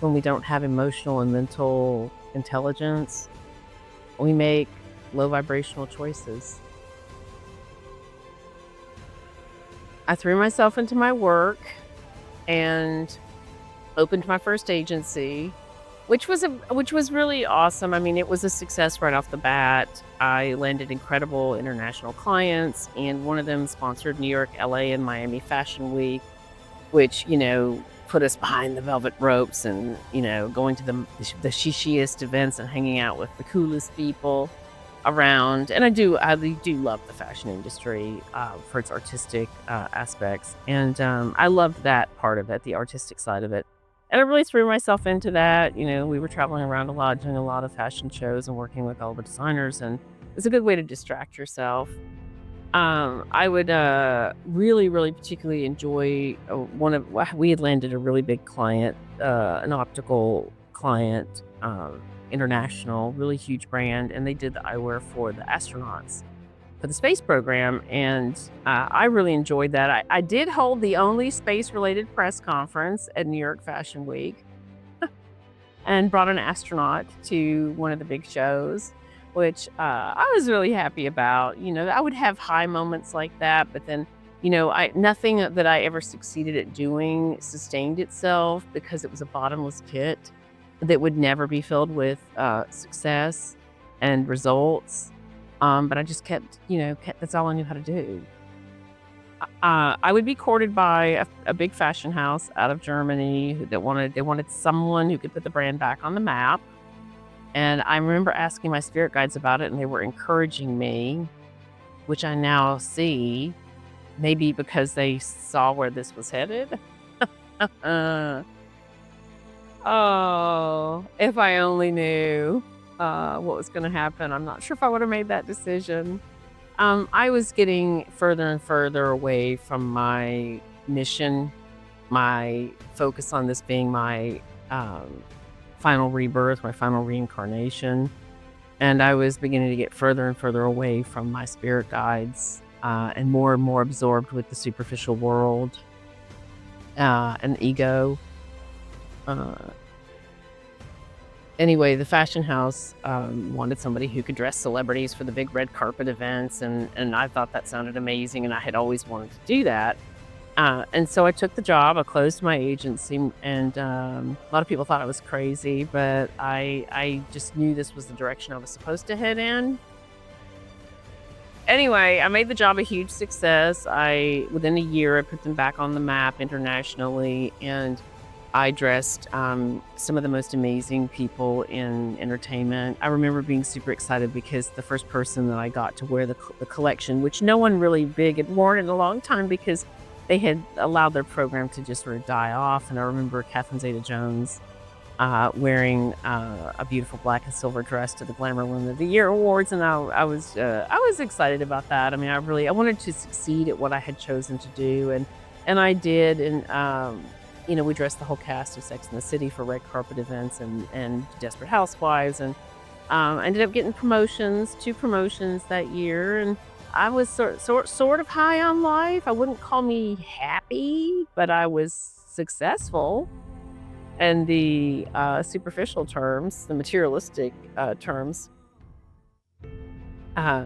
when we don't have emotional and mental intelligence. We make low vibrational choices. I threw myself into my work and opened my first agency, which was really awesome. I mean, it was a success right off the bat. I landed incredible international clients, and one of them sponsored New York, LA, and Miami Fashion Week, which, put us behind the velvet ropes and, going to the shishiest events and hanging out with the coolest people around. And I do love the fashion industry for its artistic aspects. And I loved that part of it, the artistic side of it. And I really threw myself into that. We were traveling around a lot, doing a lot of fashion shows and working with all the designers. And it's a good way to distract yourself. I would really, really particularly enjoy we had landed a really big client, an optical client, international, really huge brand, and they did the eyewear for the astronauts for the space program, and I really enjoyed that. I did hold the only space-related press conference at New York Fashion Week and brought an astronaut to one of the big shows, which I was really happy about. I would have high moments like that, but then, nothing that I ever succeeded at doing sustained itself because it was a bottomless pit that would never be filled with success and results. But I just kept, that's all I knew how to do. I would be courted by a big fashion house out of Germany they wanted someone who could put the brand back on the map. And I remember asking my spirit guides about it, and they were encouraging me, which I now see, maybe because they saw where this was headed. Oh, if I only knew what was going to happen. I'm not sure if I would have made that decision. I was getting further and further away from my mission, my focus on this being my final rebirth, my final reincarnation. And I was beginning to get further and further away from my spirit guides and more absorbed with the superficial world and ego. Anyway, the fashion house wanted somebody who could dress celebrities for the big red carpet events, and I thought that sounded amazing, and I had always wanted to do that. And so I took the job. I closed my agency, and a lot of people thought I was crazy, but I just knew this was the direction I was supposed to head in. Anyway, I made the job a huge success. Within a year, I put them back on the map internationally, and I dressed some of the most amazing people in entertainment. I remember being super excited because the first person that I got to wear the collection, which no one really big had worn in a long time because they had allowed their program to just sort of die off. And I remember Catherine Zeta-Jones wearing a beautiful black and silver dress to the Glamour Woman of the Year awards, and I was excited about that. I mean, I wanted to succeed at what I had chosen to do, and I did. And we dressed the whole cast of Sex and the City for red carpet events and Desperate Housewives, and I ended up getting two promotions that year, and I was sort of high on life. I wouldn't call me happy, but I was successful. And the superficial terms, the materialistic terms, uh,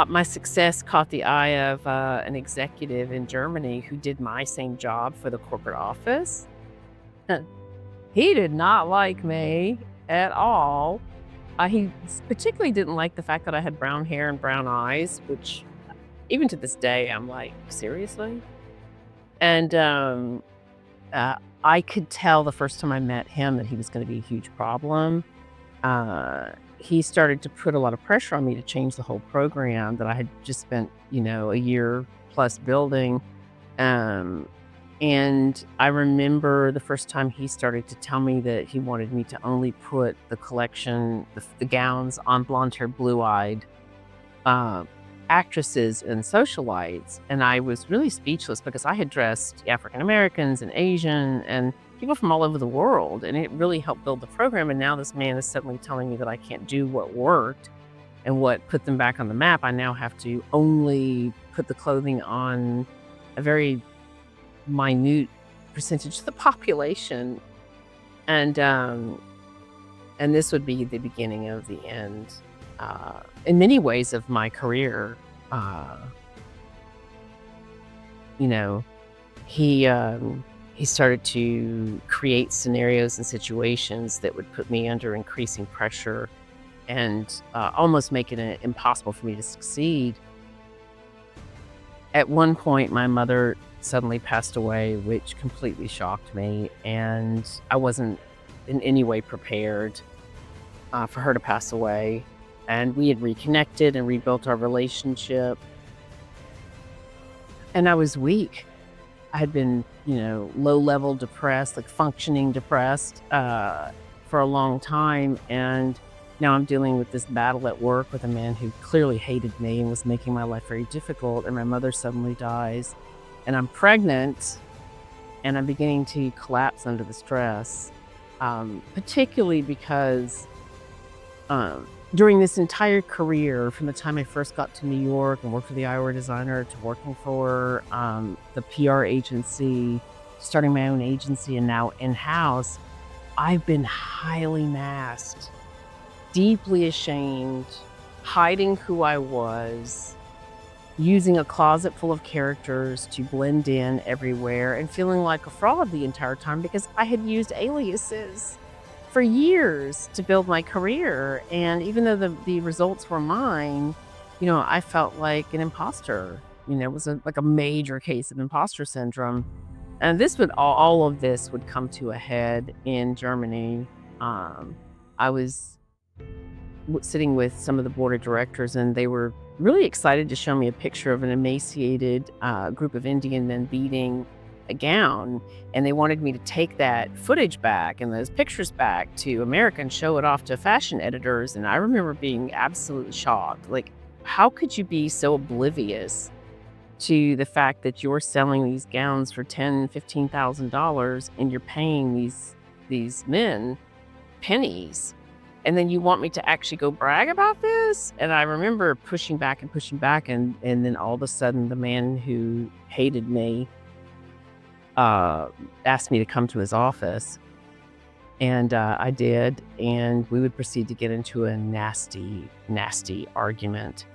my success caught the eye of an executive in Germany who did my same job for the corporate office. He did not like me at all. He particularly didn't like the fact that I had brown hair and brown eyes, which even to this day, I'm like, seriously? And I could tell the first time I met him that he was going to be a huge problem. He started to put a lot of pressure on me to change the whole program that I had just spent, a year plus building. And I remember the first time he started to tell me that he wanted me to only put the collection, the gowns on blonde-haired, blue-eyed actresses and socialites. And I was really speechless because I had dressed African Americans and Asian and people from all over the world, and it really helped build the program. And now this man is suddenly telling me that I can't do what worked and what put them back on the map. I now have to only put the clothing on a very minute percentage of the population, and this would be the beginning of the end, in many ways, of my career. He started to create scenarios and situations that would put me under increasing pressure and almost make it impossible for me to succeed. At one point, my mother suddenly passed away, which completely shocked me, and I wasn't in any way prepared for her to pass away. And we had reconnected and rebuilt our relationship, and I was weak. I had been, low-level depressed, like functioning depressed, for a long time, and now I'm dealing with this battle at work with a man who clearly hated me and was making my life very difficult, and my mother suddenly dies, and I'm pregnant, and I'm beginning to collapse under the stress, particularly because during this entire career, from the time I first got to New York and worked for the eyewear designer to working for the PR agency, starting my own agency, and now in-house, I've been highly masked, deeply ashamed, hiding who I was, using a closet full of characters to blend in everywhere, and feeling like a fraud the entire time because I had used aliases for years to build my career. And even though the results were mine, I felt like an imposter. It was like a major case of imposter syndrome. And all of this would come to a head in Germany. I was sitting with some of the board of directors, and they were really excited to show me a picture of an emaciated group of Indian men beating a gown, and they wanted me to take that footage back and those pictures back to America and show it off to fashion editors. And I remember being absolutely shocked. Like, how could you be so oblivious to the fact that you're selling these gowns for $10,000, $15,000 and you're paying these men pennies, and then you want me to actually go brag about this? And I remember pushing back, and then all of a sudden the man who hated me asked me to come to his office, and I did, and we would proceed to get into a nasty argument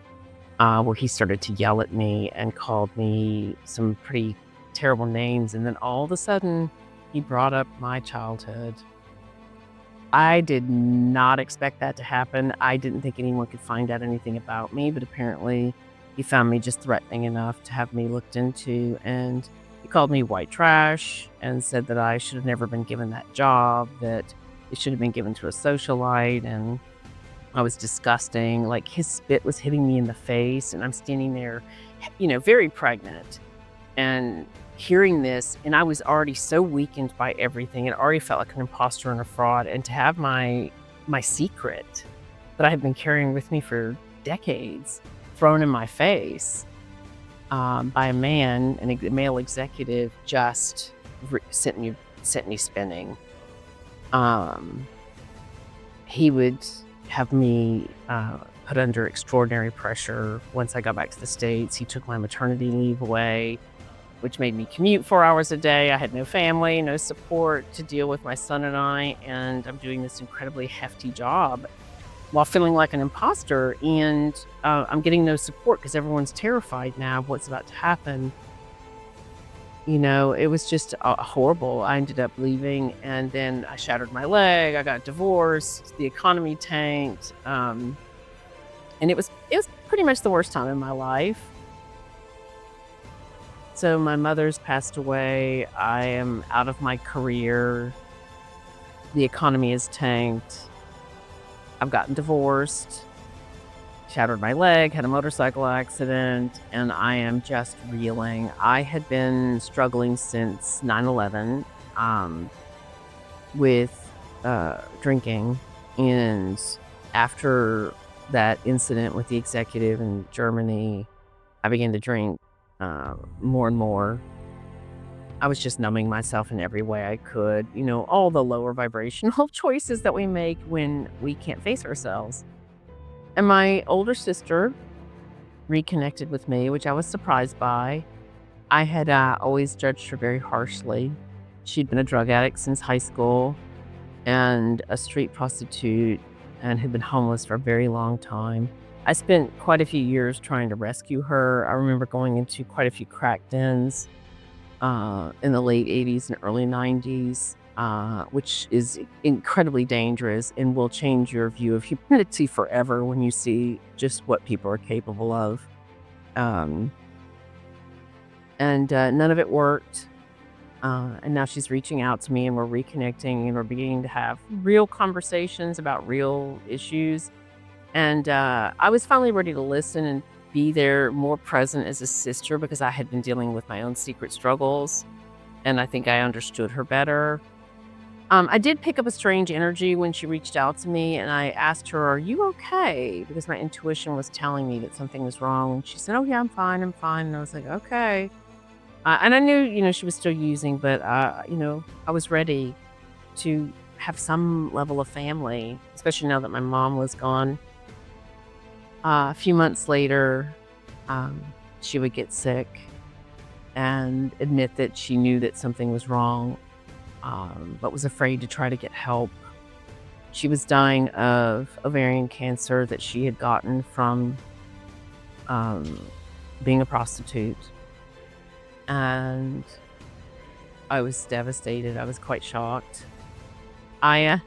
where he started to yell at me and called me some pretty terrible names, and then all of a sudden he brought up my childhood. I did not expect that to happen. I didn't think anyone could find out anything about me, but apparently he found me just threatening enough to have me looked into, and he called me white trash and said that I should have never been given that job, that it should have been given to a socialite, and I was disgusting. Like, his spit was hitting me in the face, and I'm standing there, very pregnant. And hearing this, and I was already so weakened by everything. It already felt like an imposter and a fraud. And to have my secret that I had been carrying with me for decades thrown in my face by a man, a male executive, just sent me spinning. He would have me put under extraordinary pressure. Once I got back to the States, he took my maternity leave away, which made me commute 4 hours a day. I had no family, no support to deal with my son and I, and I'm doing this incredibly hefty job while feeling like an imposter, and I'm getting no support because everyone's terrified now of what's about to happen. It was just horrible. I ended up leaving, and then I shattered my leg. I got divorced. The economy tanked, and it was pretty much the worst time in my life. So my mother's passed away. I am out of my career. The economy is tanked. I've gotten divorced, shattered my leg, had a motorcycle accident, and I am just reeling. I had been struggling since 9/11 with drinking, and after that incident with the executive in Germany, I began to drink more and more. I was just numbing myself in every way I could. All the lower vibrational choices that we make when we can't face ourselves. And my older sister reconnected with me, which I was surprised by. I had always judged her very harshly. She'd been a drug addict since high school and a street prostitute, and had been homeless for a very long time. I spent quite a few years trying to rescue her. I remember going into quite a few crack dens in the late 80s and early 90s, which is incredibly dangerous and will change your view of humanity forever when you see just what people are capable of. And none of it worked. And now she's reaching out to me, and we're reconnecting, and we're beginning to have real conversations about real issues. And I was finally ready to listen and be there, more present as a sister, because I had been dealing with my own secret struggles, and I think I understood her better. I did pick up a strange energy when she reached out to me, and I asked her, "Are you okay?" Because my intuition was telling me that something was wrong. And she said, "Oh yeah, I'm fine, I'm fine." And I was like, "Okay." And I knew, she was still using, but I was ready to have some level of family, especially now that my mom was gone. A few months later, she would get sick and admit that she knew that something was wrong, but was afraid to try to get help. She was dying of ovarian cancer that she had gotten from being a prostitute. And I was devastated. I was quite shocked. I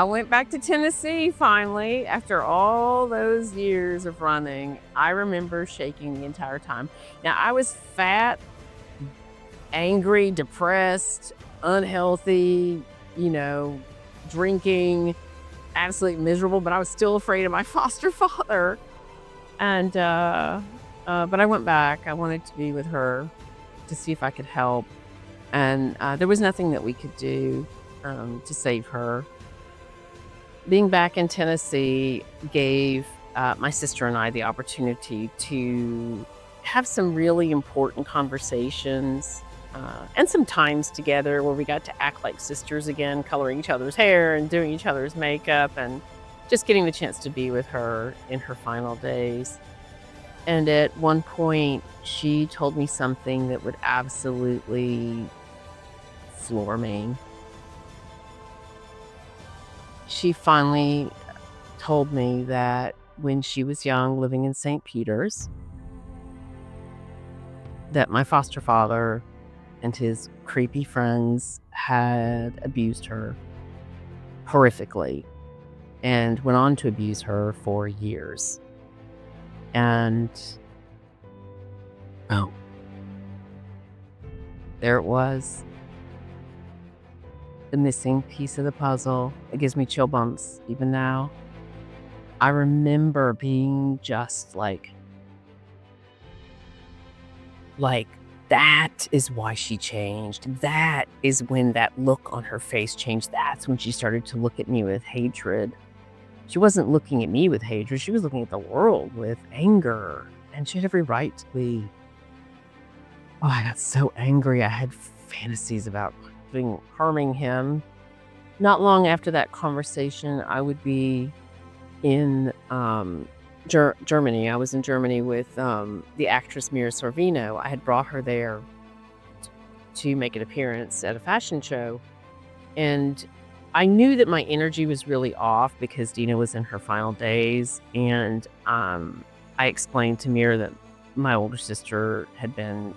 went back to Tennessee finally after all those years of running. I remember shaking the entire time. Now, I was fat, angry, depressed, unhealthy, drinking, absolutely miserable, but I was still afraid of my foster father. And, but I went back. I wanted to be with her to see if I could help. And there was nothing that we could do to save her. Being back in Tennessee gave my sister and I the opportunity to have some really important conversations and some times together where we got to act like sisters again, coloring each other's hair and doing each other's makeup, and just getting the chance to be with her in her final days. And at one point, she told me something that would absolutely floor me. She finally told me that when she was young, living in St. Peter's, that my foster father and his creepy friends had abused her horrifically and went on to abuse her for years. And there it was, the missing piece of the puzzle. It gives me chill bumps even now. I remember being just like That is why she changed. That is when that look on her face changed. That's when she started to look at me with hatred. She wasn't looking at me with hatred. She was looking at the world with anger. And she had every right to be. Oh, I got so angry. I had fantasies about harming him. Not long after that conversation, I would be in Germany. I was in Germany with the actress Mira Sorvino. I had brought her there to make an appearance at a fashion show. And I knew that my energy was really off because Dina was in her final days. And I explained to Mira that my older sister had been,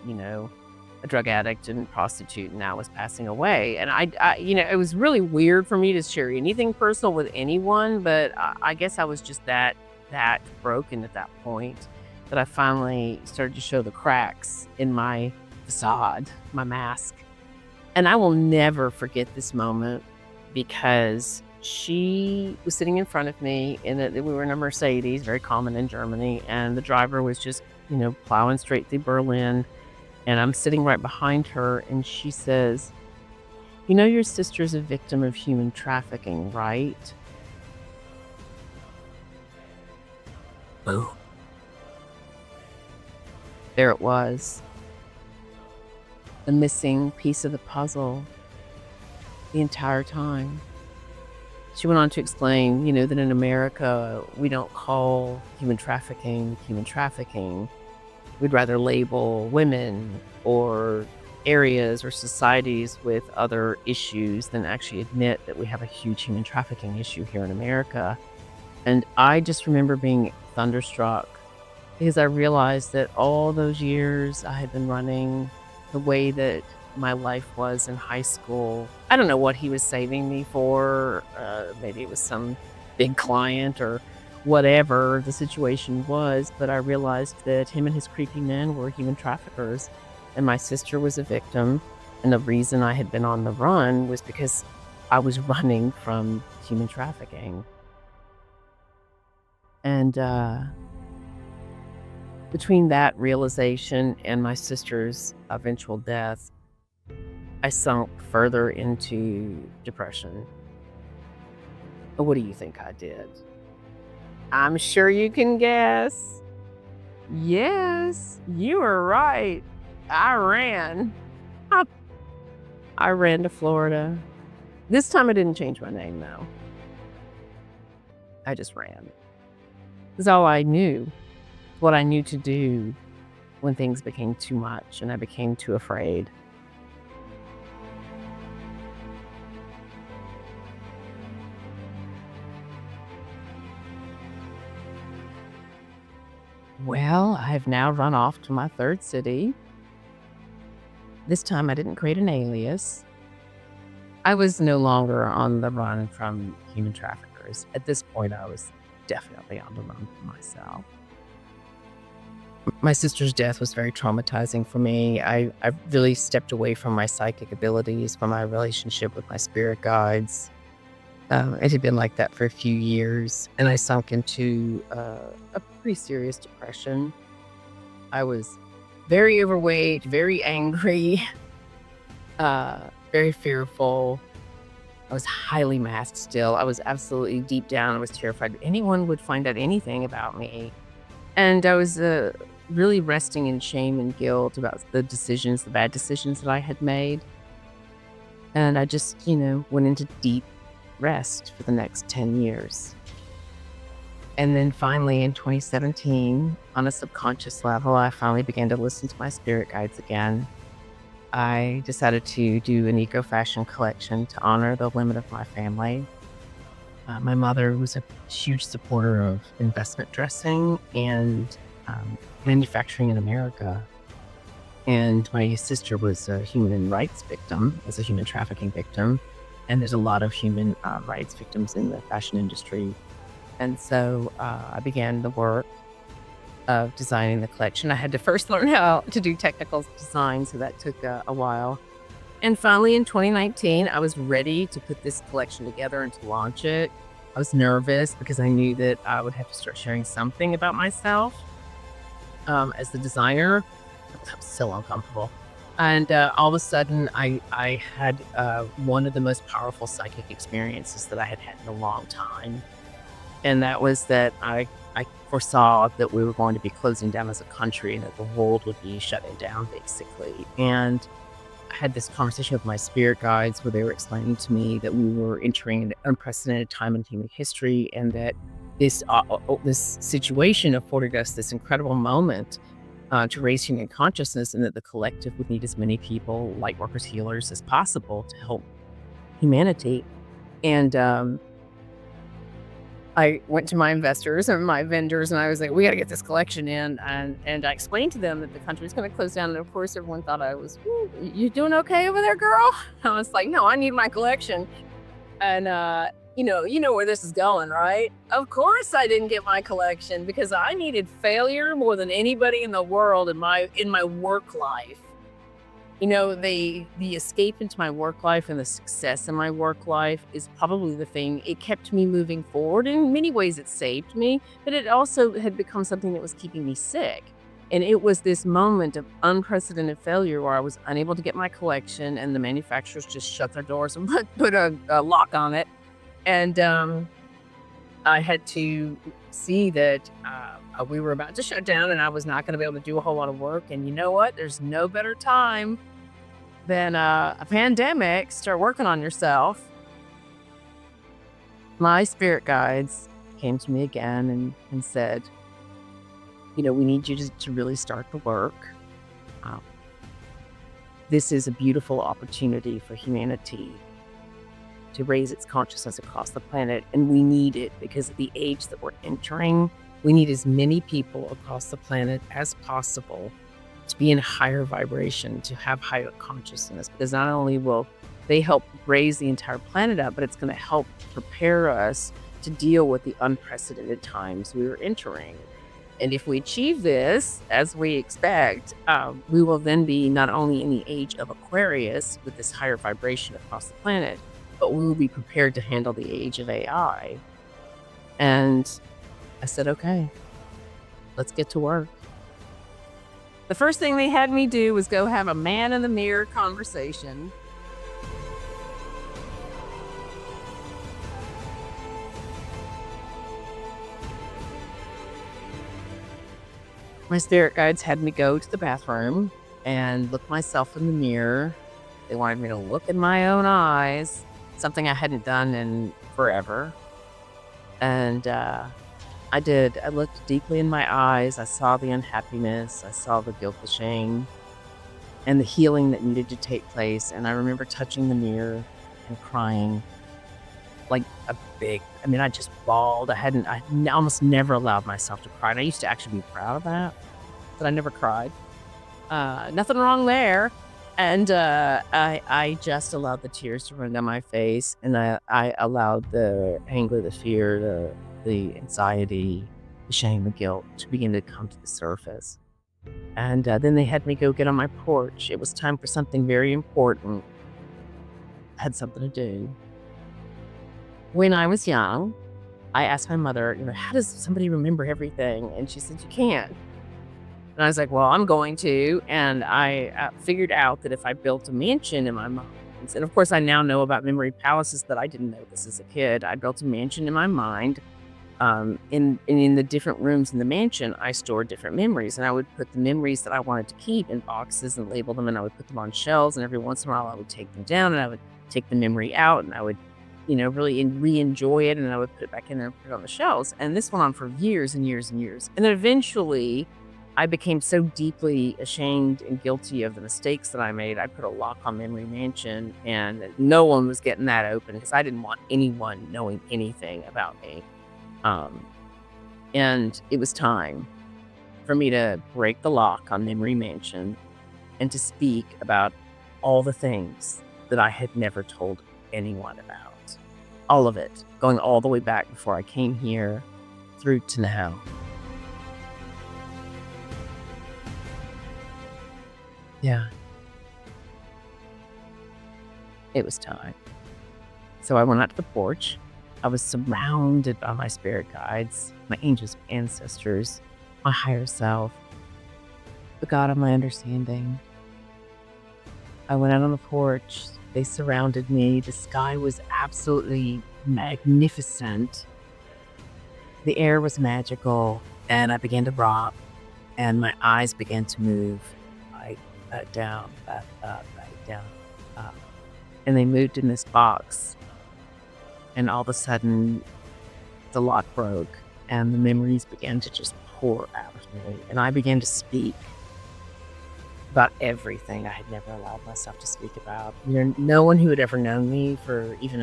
a drug addict and prostitute, and now was passing away. And I it was really weird for me to share anything personal with anyone, but I guess I was just that broken at that point that I finally started to show the cracks in my facade, my mask. And I will never forget this moment because she was sitting in front of me, and we were in a Mercedes, very common in Germany, and the driver was just, plowing straight through Berlin. And I'm sitting right behind her, and she says, your sister's a victim of human trafficking, right? Boom. There it was. The missing piece of the puzzle the entire time. She went on to explain, that in America, we don't call human trafficking. We'd rather label women or areas or societies with other issues than actually admit that we have a huge human trafficking issue here in America. And I just remember being thunderstruck because I realized that all those years I had been running the way that my life was in high school. I don't know what he was saving me for. Maybe it was some big client or whatever the situation was, but I realized that him and his creepy men were human traffickers, and my sister was a victim. And the reason I had been on the run was because I was running from human trafficking. And between that realization and my sister's eventual death, I sunk further into depression. What do you think I did? I'm sure you can guess. Yes, you were right. I ran. I ran to Florida. This time I didn't change my name, though. I just ran. It's all I knew. What I knew to do when things became too much and I became too afraid. Well, I've now run off to my third city. This time I didn't create an alias. I was no longer on the run from human traffickers. At this point, I was definitely on the run for myself. My sister's death was very traumatizing for me. I really stepped away from my psychic abilities, from my relationship with my spirit guides. It had been like that for a few years, and I sunk into a pretty serious depression. I was very overweight, very angry, very fearful. I was highly masked still. I was absolutely deep down. I was terrified anyone would find out anything about me. And I was really resting in shame and guilt about the bad decisions that I had made. And I just, went into deep rest for the next 10 years. And then finally in 2017, on a subconscious level, I finally began to listen to my spirit guides again. I decided to do an eco-fashion collection to honor the limit of my family. My mother was a huge supporter of investment dressing and manufacturing in America. And my sister was a human rights victim, as a human trafficking victim. And there's a lot of human rights victims in the fashion industry. And so I began the work of designing the collection. I had to first learn how to do technical design, so that took a while. And finally, in 2019, I was ready to put this collection together and to launch it. I was nervous because I knew that I would have to start sharing something about myself as the designer. I was so uncomfortable. And all of a sudden, I had one of the most powerful psychic experiences that I had had in a long time. And that was that I foresaw that we were going to be closing down as a country and that the world would be shutting down, basically. And I had this conversation with my spirit guides where they were explaining to me that we were entering an unprecedented time in human history, and that this situation afforded us this incredible moment to raise human consciousness, and that the collective would need as many people, light workers, healers, as possible to help humanity. And I went to my investors and my vendors, and I was like, "We got to get this collection in." And I explained to them that the country's going to close down. And of course, everyone thought I was, "Ooh, you doing okay over there, girl?" I was like, "No, I need my collection." And you know where this is going, right? Of course, I didn't get my collection because I needed failure more than anybody in the world in my work life. The escape into my work life and the success in my work life is probably the thing. It kept me moving forward. In many ways, it saved me, but it also had become something that was keeping me sick. And it was this moment of unprecedented failure where I was unable to get my collection, and the manufacturers just shut their doors and put a lock on it. And I had to see that we were about to shut down, and I was not going to be able to do a whole lot of work. And you know what? There's no better time than a pandemic. Start working on yourself. My spirit guides came to me again and said, we need you to really start the work. Uh, this is a beautiful opportunity for humanity to raise its consciousness across the planet, and we need it because of the age that we're entering. We need as many people across the planet as possible to be in higher vibration, to have higher consciousness, because not only will they help raise the entire planet up, but it's going to help prepare us to deal with the unprecedented times we are entering. And if we achieve this, as we expect, we will then be not only in the age of Aquarius with this higher vibration across the planet, but we will be prepared to handle the age of AI. And I said, okay, let's get to work. The first thing they had me do was go have a man in the mirror conversation. My spirit guides had me go to the bathroom and look myself in the mirror. They wanted me to look in my own eyes, something I hadn't done in forever. And I did. I looked deeply in my eyes. I saw the unhappiness. I saw the guilt, the shame, and the healing that needed to take place. And I remember touching the mirror and crying like I just bawled. I almost never allowed myself to cry. And I used to actually be proud of that, but I never cried. Nothing wrong there. And I just allowed the tears to run down my face, and I allowed the anger, the fear, the anxiety, the shame, the guilt to begin to come to the surface. And then they had me go get on my porch. It was time for something very important. I had something to do. When I was young, I asked my mother, how does somebody remember everything? And she said, you can't. And I was like, well, I'm going to. And I figured out that if I built a mansion in my mind, and of course I now know about memory palaces, but I didn't know this as a kid. I built a mansion in my mind. In the different rooms in the mansion, I stored different memories, and I would put the memories that I wanted to keep in boxes and label them, and I would put them on shelves, and every once in a while I would take them down, and I would take the memory out, and I would really re-enjoy it, and I would put it back in there and put it on the shelves. And this went on for years and years and years. And then eventually I became so deeply ashamed and guilty of the mistakes that I made. I put a lock on Memory Mansion, and no one was getting that open because I didn't want anyone knowing anything about me. And it was time for me to break the lock on Memory Mansion and to speak about all the things that I had never told anyone about. All of it, going all the way back before I came here through to now. Yeah. It was time. So I went out to the porch. I was surrounded by my spirit guides, my angels, ancestors, my higher self, the God of my understanding. I went out on the porch. They surrounded me. The sky was absolutely magnificent. The air was magical, and I began to rock, and my eyes began to move, like down, back up, back down, up. And they moved in this box, and all of a sudden, the lock broke, and the memories began to just pour out of me, and I began to speak about everything I had never allowed myself to speak about. No one who had ever known me for even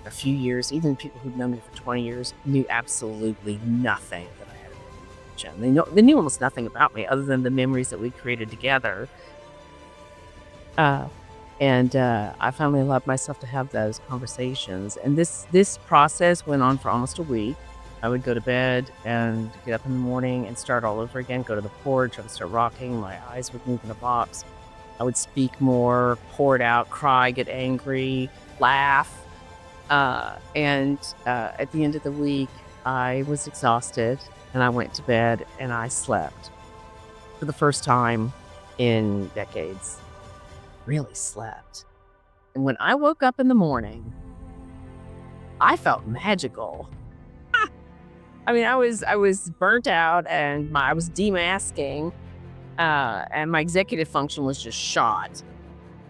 a few years, even people who'd known me for 20 years, knew absolutely nothing that I had ever mentioned. They knew almost nothing about me other than the memories that we created together. And I finally allowed myself to have those conversations. And this process went on for almost a week. I would go to bed and get up in the morning and start all over again, go to the porch, I would start rocking, my eyes would move in a box. I would speak more, pour it out, cry, get angry, laugh. And at the end of the week, I was exhausted and I went to bed and I slept for the first time in decades. Really slept. And when I woke up in the morning, I felt magical. I mean, I was burnt out and I was demasking, and my executive function was just shot.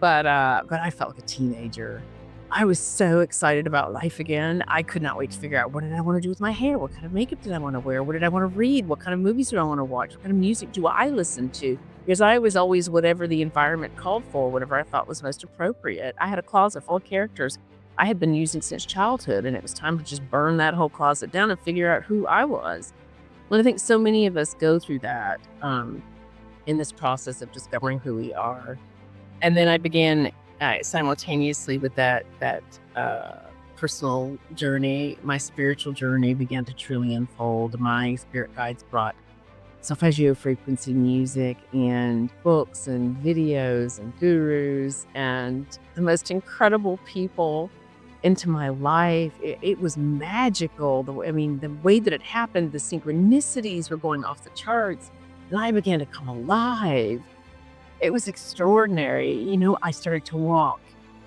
But I felt like a teenager. I was so excited about life again. I could not wait to figure out what did I want to do with my hair? What kind of makeup did I want to wear? What did I want to read? What kind of movies do I want to watch? What kind of music do I listen to? Because I was always whatever the environment called for, whatever I thought was most appropriate. I had a closet full of characters I had been using since childhood, and it was time to just burn that whole closet down and figure out who I was. Well, I think so many of us go through that in this process of discovering who we are. And then I began simultaneously with that personal journey, my spiritual journey began to truly unfold. My spirit guides brought solfeggio frequency music and books and videos and gurus and the most incredible people into my life. It was magical. The way that it happened, the synchronicities were going off the charts, and I began to come alive. It was extraordinary. I started to walk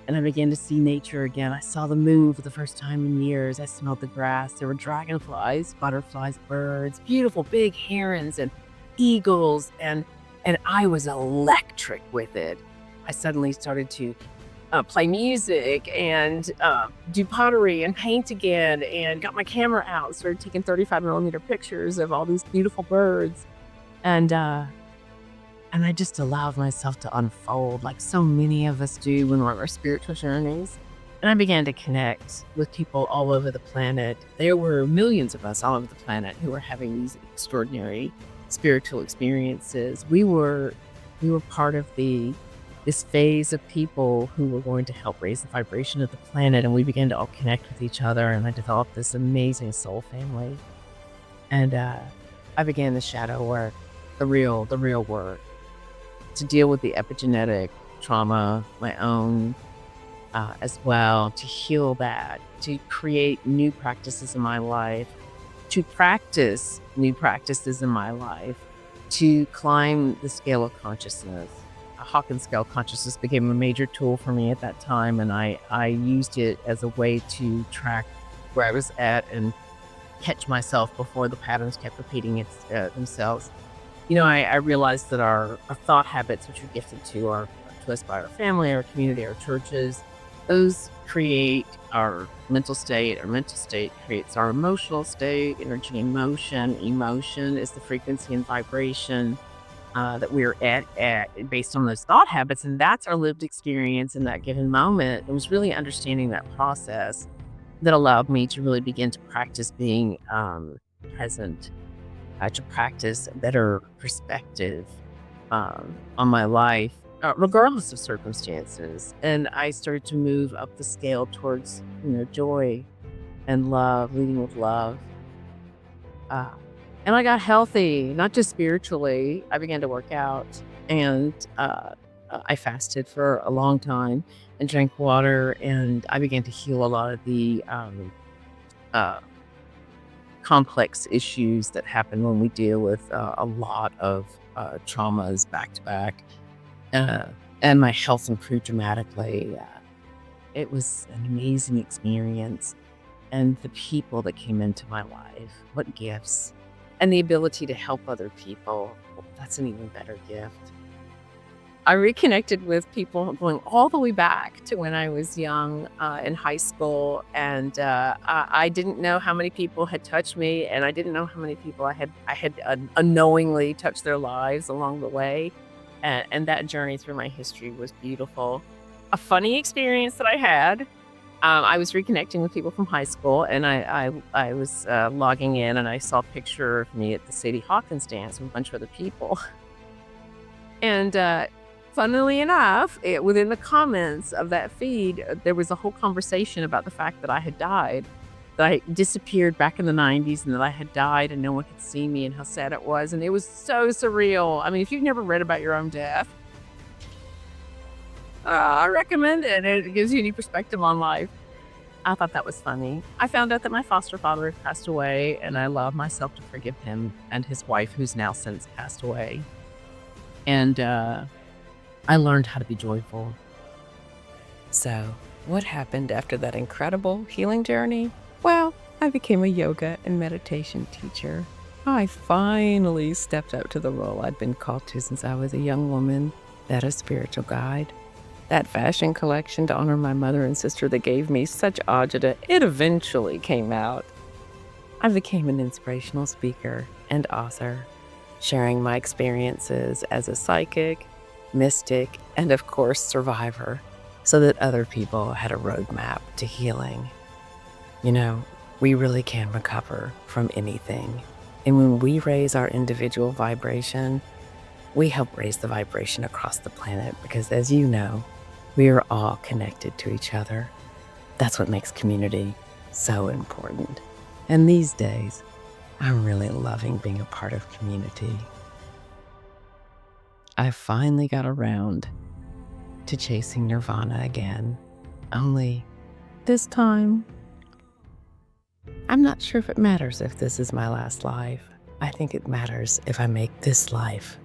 and I began to see nature again. I saw the moon for the first time in years. I smelled the grass. There were dragonflies, butterflies, birds, beautiful big herons and eagles. And I was electric with it. I suddenly started to play music and do pottery and paint again, and got my camera out, started taking 35mm pictures of all these beautiful birds. And I just allowed myself to unfold like so many of us do when we're on our spiritual journeys. And I began to connect with people all over the planet. There were millions of us all over the planet who were having these extraordinary spiritual experiences. We were part of this phase of people who were going to help raise the vibration of the planet, and we began to all connect with each other, and I developed this amazing soul family. And I began the shadow work, the real work, to deal with the epigenetic trauma, my own as well, to heal that, to create new practices in my life, to practice new practices in my life, to climb the scale of consciousness. Hawkins scale consciousness became a major tool for me at that time, and I used it as a way to track where I was at and catch myself before the patterns kept repeating themselves. I realized that our thought habits, which are gifted to us by our family, our community, our churches, those create our mental state. Our mental state creates our emotional state, energy and motion. Emotion is the frequency and vibration that we're at based on those thought habits, and that's our lived experience in that given moment. It was really understanding that process that allowed me to really begin to practice being present, to practice a better perspective on my life, regardless of circumstances. And I started to move up the scale towards, joy and love, leading with love. And I got healthy, not just spiritually. I began to work out, and I fasted for a long time and drank water, and I began to heal a lot of the complex issues that happen when we deal with a lot of traumas back to back. and my health improved dramatically. It was an amazing experience. And the people that came into my life, what gifts. And the ability to help other people, that's an even better gift. I reconnected with people going all the way back to when I was young in high school, and I didn't know how many people had touched me, and I didn't know how many people I had unknowingly touched their lives along the way, and that journey through my history was beautiful. A funny experience that I had. I was reconnecting with people from high school, and I was logging in, and I saw a picture of me at the Sadie Hawkins dance with a bunch of other people. And funnily enough, within the comments of that feed, there was a whole conversation about the fact that I had died, that I disappeared back in the 90s, and that I had died and no one could see me, and how sad it was. And it was so surreal. I mean, if you've never read about your own death, I recommend it. It gives you a new perspective on life. I thought that was funny. I found out that my foster father had passed away, and I allowed myself to forgive him and his wife, who's now since passed away. And I learned how to be joyful. So, what happened after that incredible healing journey? Well, I became a yoga and meditation teacher. I finally stepped up to the role I'd been called to since I was a young woman, that of spiritual guide. That fashion collection to honor my mother and sister that gave me such agita, it eventually came out. I became an inspirational speaker and author, sharing my experiences as a psychic, mystic, and of course, survivor, so that other people had a roadmap to healing. You know, we really can recover from anything. And when we raise our individual vibration, we help raise the vibration across the planet because, as you know, we are all connected to each other. That's what makes community so important. And these days, I'm really loving being a part of community. I finally got around to chasing Nirvana again. Only this time, I'm not sure if it matters if this is my last life. I think it matters if I make this life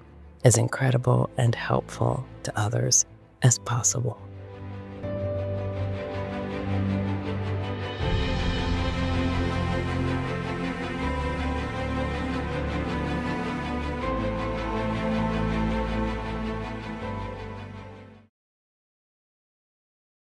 as incredible and helpful to others as possible.